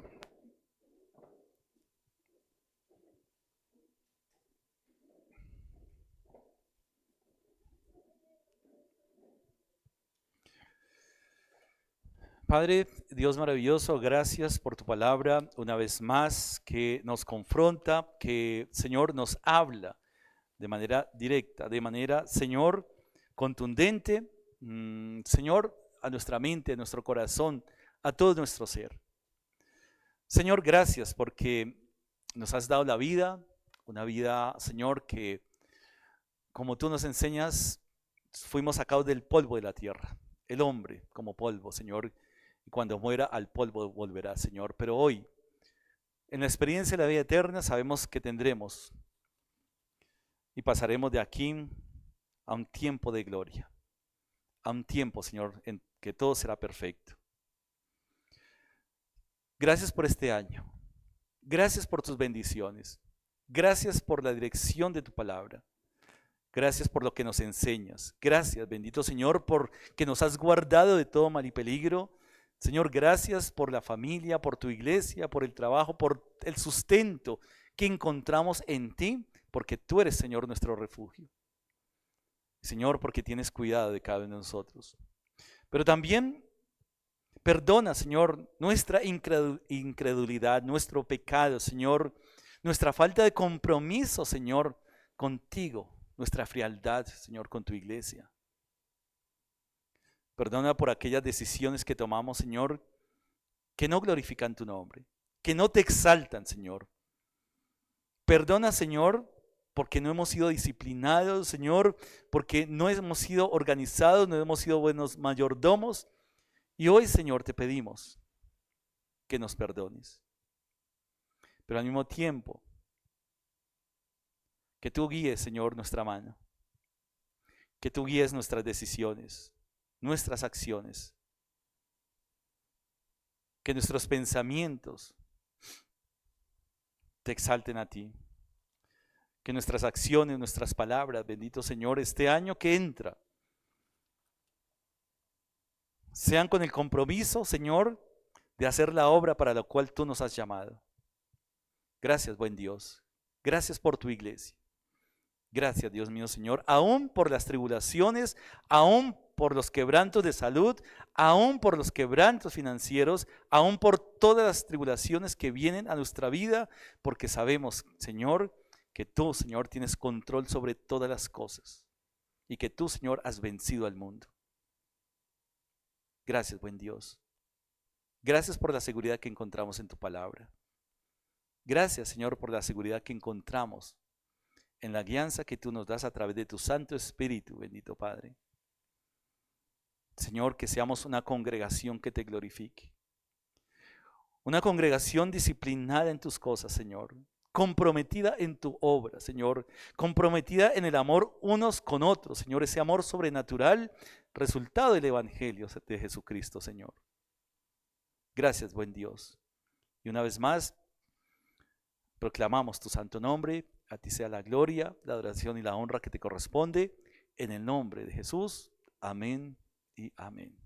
Padre, Dios maravilloso, gracias por tu palabra una vez más que nos confronta, que Señor nos habla de manera directa, de manera, Señor, contundente, Señor, a nuestra mente, a nuestro corazón, a todo nuestro ser. Señor, gracias porque nos has dado la vida, una vida, Señor, que como tú nos enseñas, fuimos sacados del polvo de la tierra, el hombre como polvo, Señor, y cuando muera al polvo volverá, Señor. Pero hoy, en la experiencia de la vida eterna, sabemos que tendremos y pasaremos de aquí a un tiempo de gloria, a un tiempo, Señor, en que todo será perfecto. Gracias por este año, gracias por tus bendiciones, gracias por la dirección de tu palabra, gracias por lo que nos enseñas, gracias, bendito Señor, por que nos has guardado de todo mal y peligro. Señor, gracias por la familia, por tu iglesia, por el trabajo, por el sustento que encontramos en ti, porque tú eres, Señor, nuestro refugio. Señor, porque tienes cuidado de cada uno de nosotros. Pero también perdona, Señor, nuestra incredulidad, nuestro pecado, Señor, nuestra falta de compromiso, Señor, contigo, nuestra frialdad, Señor, con tu iglesia. Perdona por aquellas decisiones que tomamos, Señor, que no glorifican tu nombre, que no te exaltan, Señor. Perdona, Señor, porque no hemos sido disciplinados, Señor, porque no hemos sido organizados, no hemos sido buenos mayordomos. Y hoy, Señor, te pedimos que nos perdones. Pero al mismo tiempo, que tú guíes, Señor, nuestra mano. Que tú guíes nuestras decisiones, nuestras acciones. Que nuestros pensamientos te exalten a ti. Que nuestras acciones, nuestras palabras, bendito Señor, este año que entra, sean con el compromiso, Señor, de hacer la obra para la cual tú nos has llamado. Gracias, buen Dios. Gracias por tu iglesia. Gracias, Dios mío, Señor, aún por las tribulaciones, aún por los quebrantos de salud, aún por los quebrantos financieros, aún por todas las tribulaciones que vienen a nuestra vida, porque sabemos, Señor, que tú, Señor, tienes control sobre todas las cosas y que tú, Señor, has vencido al mundo. Gracias, buen Dios. Gracias por la seguridad que encontramos en tu palabra. Gracias, Señor, por la seguridad que encontramos en la guianza que tú nos das a través de tu Santo Espíritu, bendito Padre. Señor, que seamos una congregación que te glorifique. Una congregación disciplinada en tus cosas, Señor. Comprometida en tu obra, Señor. Comprometida en el amor unos con otros, Señor. Ese amor sobrenatural, resultado del Evangelio de Jesucristo, Señor. Gracias, buen Dios. Y una vez más, proclamamos tu santo nombre. A ti sea la gloria, la adoración y la honra que te corresponde. En el nombre de Jesús. Amén y amén.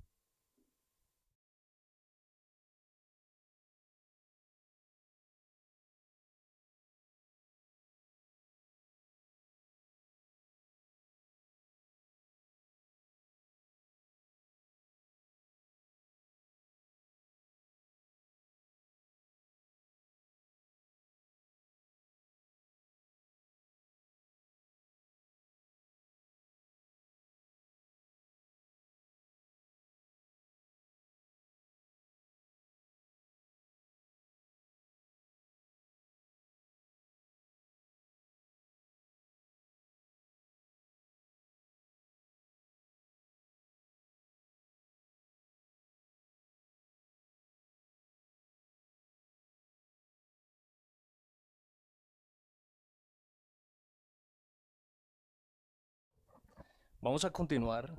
Vamos a continuar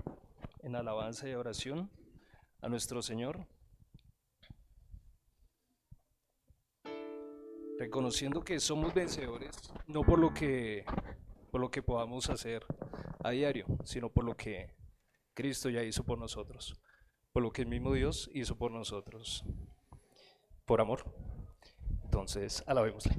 en alabanza y oración a nuestro Señor, reconociendo que somos vencedores no por lo que podamos hacer a diario, sino por lo que Cristo ya hizo por nosotros, por lo que el mismo Dios hizo por nosotros, por amor. Entonces, alabémosle.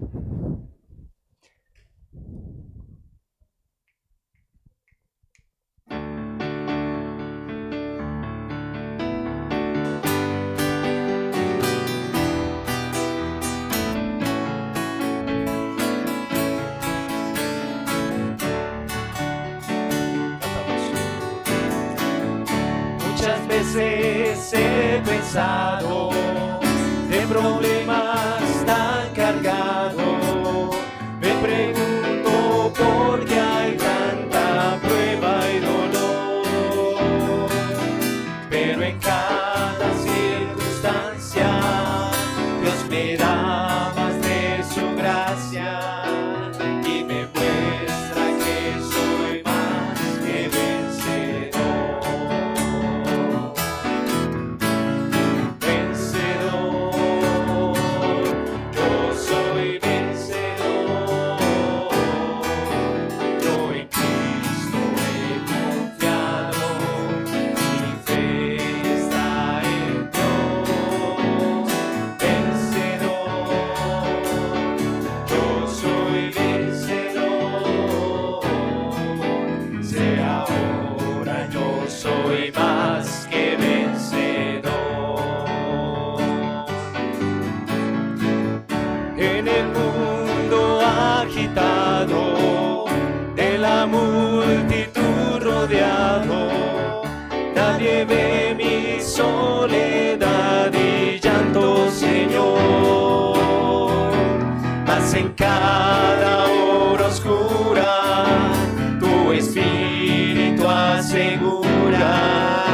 Muchas veces he pensado de problemas tan cargados. Me pregunto por qué hay tanta prueba y dolor. Pero en cada circunstancia Dios me da más de su gracia y me muestra que soy más que vencedor. Yo soy vencedor. Yo en Cristo he confiado, mi fe está en Dios. Vencedor, yo soy vencedor. Sé ahora, yo soy más que vencedor. En el mundo agitado, de la multitud rodeado, nadie ve mi soledad y llanto, Señor. Mas en cada hora oscura, tu espíritu asegura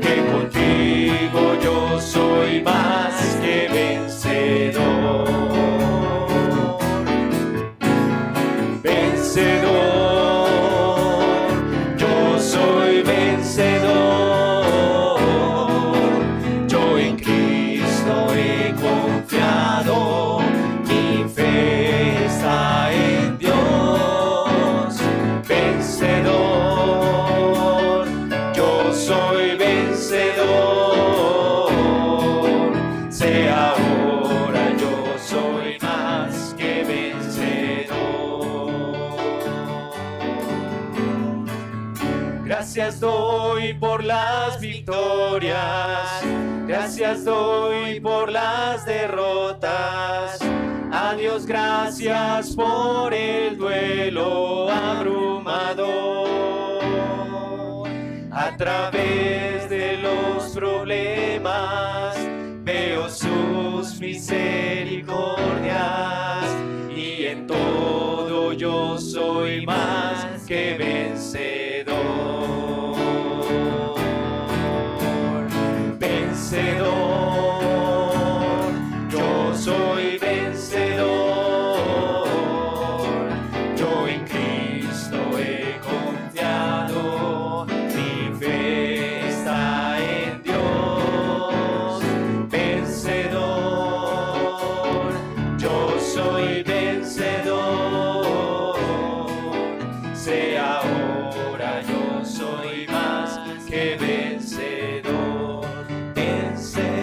que contigo yo soy más que vencedor. Vencedor, yo soy vencedor. Yo en Cristo he confiado, mi fe está en Dios. Vencedor, yo soy vencedor. Sé ahora, yo soy más que vencedor. Gracias doy por las victorias, gracias doy por las derrotas. A Dios gracias por el duelo abrumador. A través de los problemas veo sus misericordias y en todo yo soy más que vencedor. Vencedor, yo soy vencedor. Yo en Cristo he confiado, mi fe está en Dios. Vencedor, yo soy vencedor. Sé ahora, yo soy más que vencedor. Vencedor.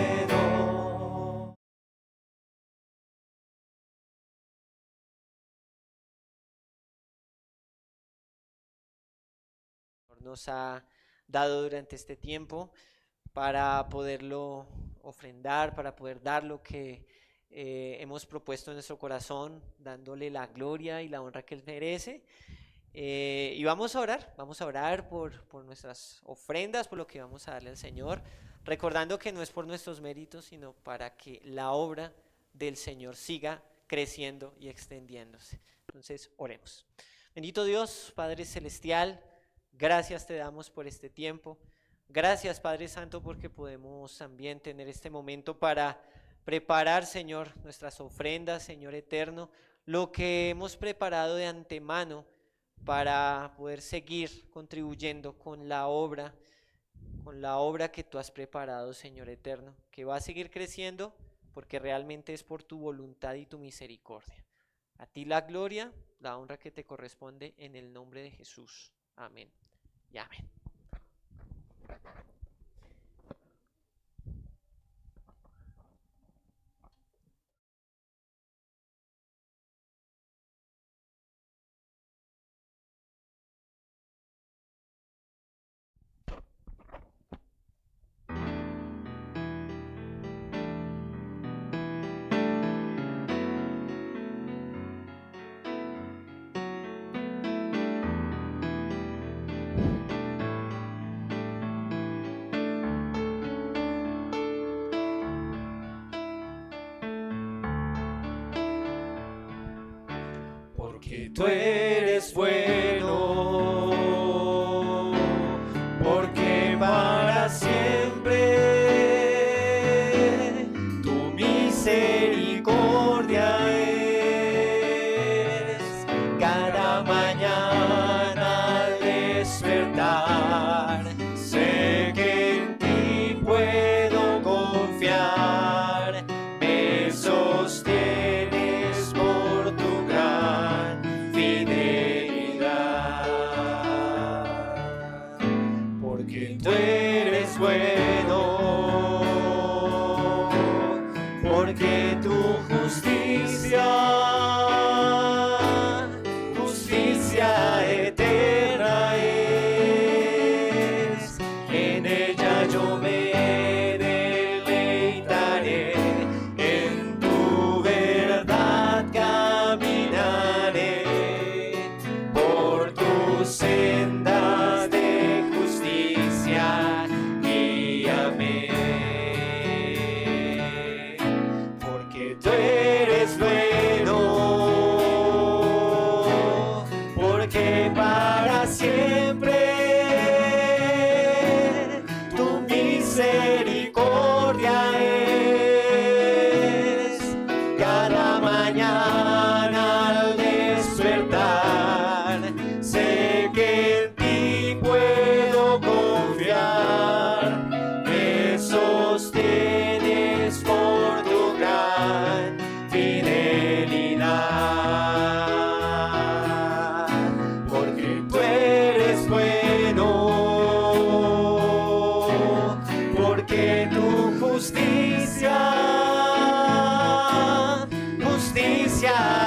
Nos ha dado durante este tiempo para poderlo ofrendar, para poder dar lo que hemos propuesto en nuestro corazón, dándole la gloria y la honra que Él merece. Y vamos a orar por nuestras ofrendas, por lo que vamos a darle al Señor, recordando que no es por nuestros méritos, sino para que la obra del Señor siga creciendo y extendiéndose. Entonces, oremos. Bendito Dios, Padre Celestial, gracias te damos por este tiempo. Gracias, Padre Santo, porque podemos también tener este momento para preparar, Señor, nuestras ofrendas, Señor eterno, lo que hemos preparado de antemano para poder seguir contribuyendo con la obra que tú has preparado, Señor eterno, que va a seguir creciendo porque realmente es por tu voluntad y tu misericordia. A ti la gloria, la honra que te corresponde en el nombre de Jesús. Amén y amén. Porque tú eres bueno, porque para siempre tu misericordia es. Cada mañana al despertar, sé que en ti puedo confiar, me sostienes por tu gran fidelidad. Porque tú eres bueno, porque tu justicia eterna es. En ella yo me deleitaré, en tu verdad caminaré, por tus sendas de justicia guíame. Porque tú eres bueno, porque para siempre tu misericordia es. Cada mañana al despertar, sé que en ti puedo confiar, me sostienes por tu gran fidelidad. Porque tú eres bueno, porque tu justicia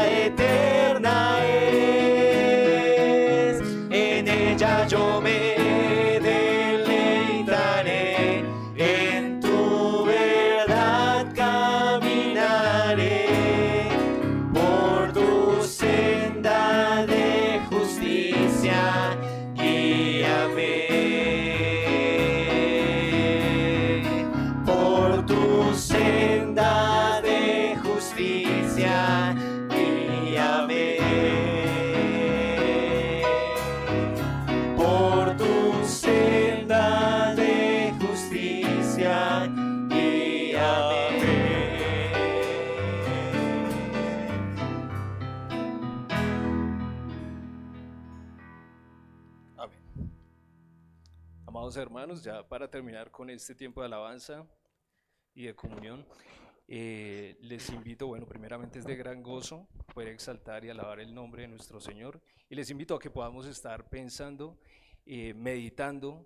eterna es. En ella yo me deleitaré, en tu verdad caminaré, por tu senda de justicia guíame. Por tu senda de justicia guíame. Por tu senda de justicia guíame. Amén. Amados hermanos, ya para terminar con este tiempo de alabanza y de comunión, les invito, bueno, primeramente es de gran gozo poder exaltar y alabar el nombre de nuestro Señor, y les invito a que podamos estar pensando, meditando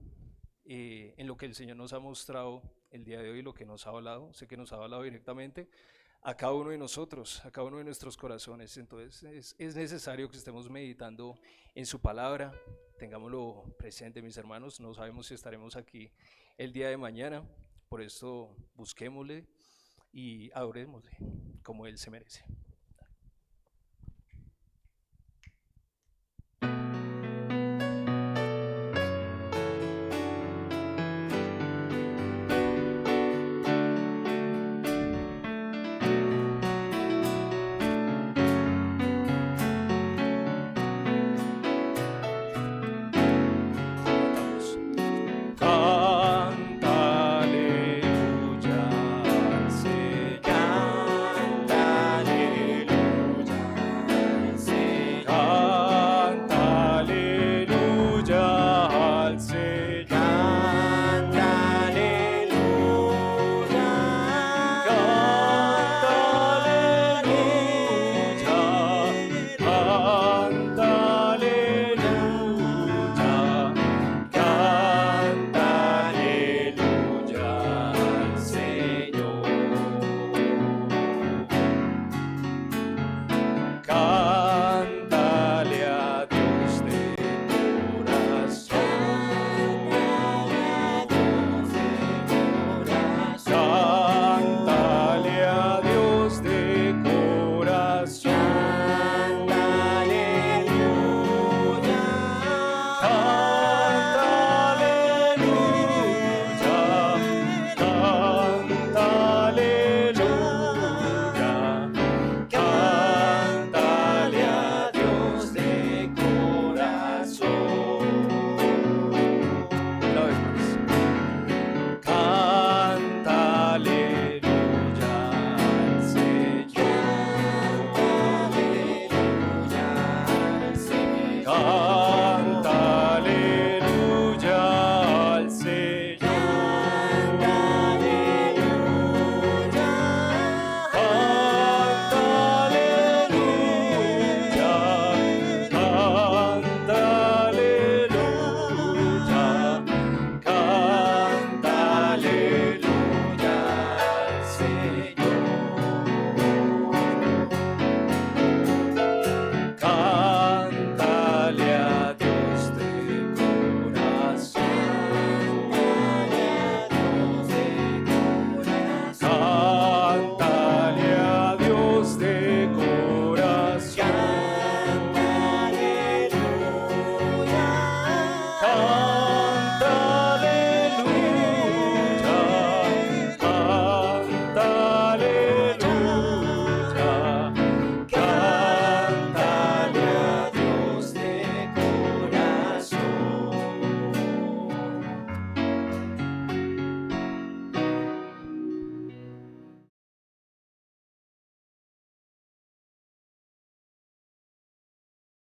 en lo que el Señor nos ha mostrado el día de hoy, lo que nos ha hablado. Sé que nos ha hablado directamente a cada uno de nosotros, a cada uno de nuestros corazones. Entonces es necesario que estemos meditando en su palabra. Tengámoslo presente, mis hermanos. No sabemos si estaremos aquí el día de mañana, por esto busquémosle y adorémosle como Él se merece.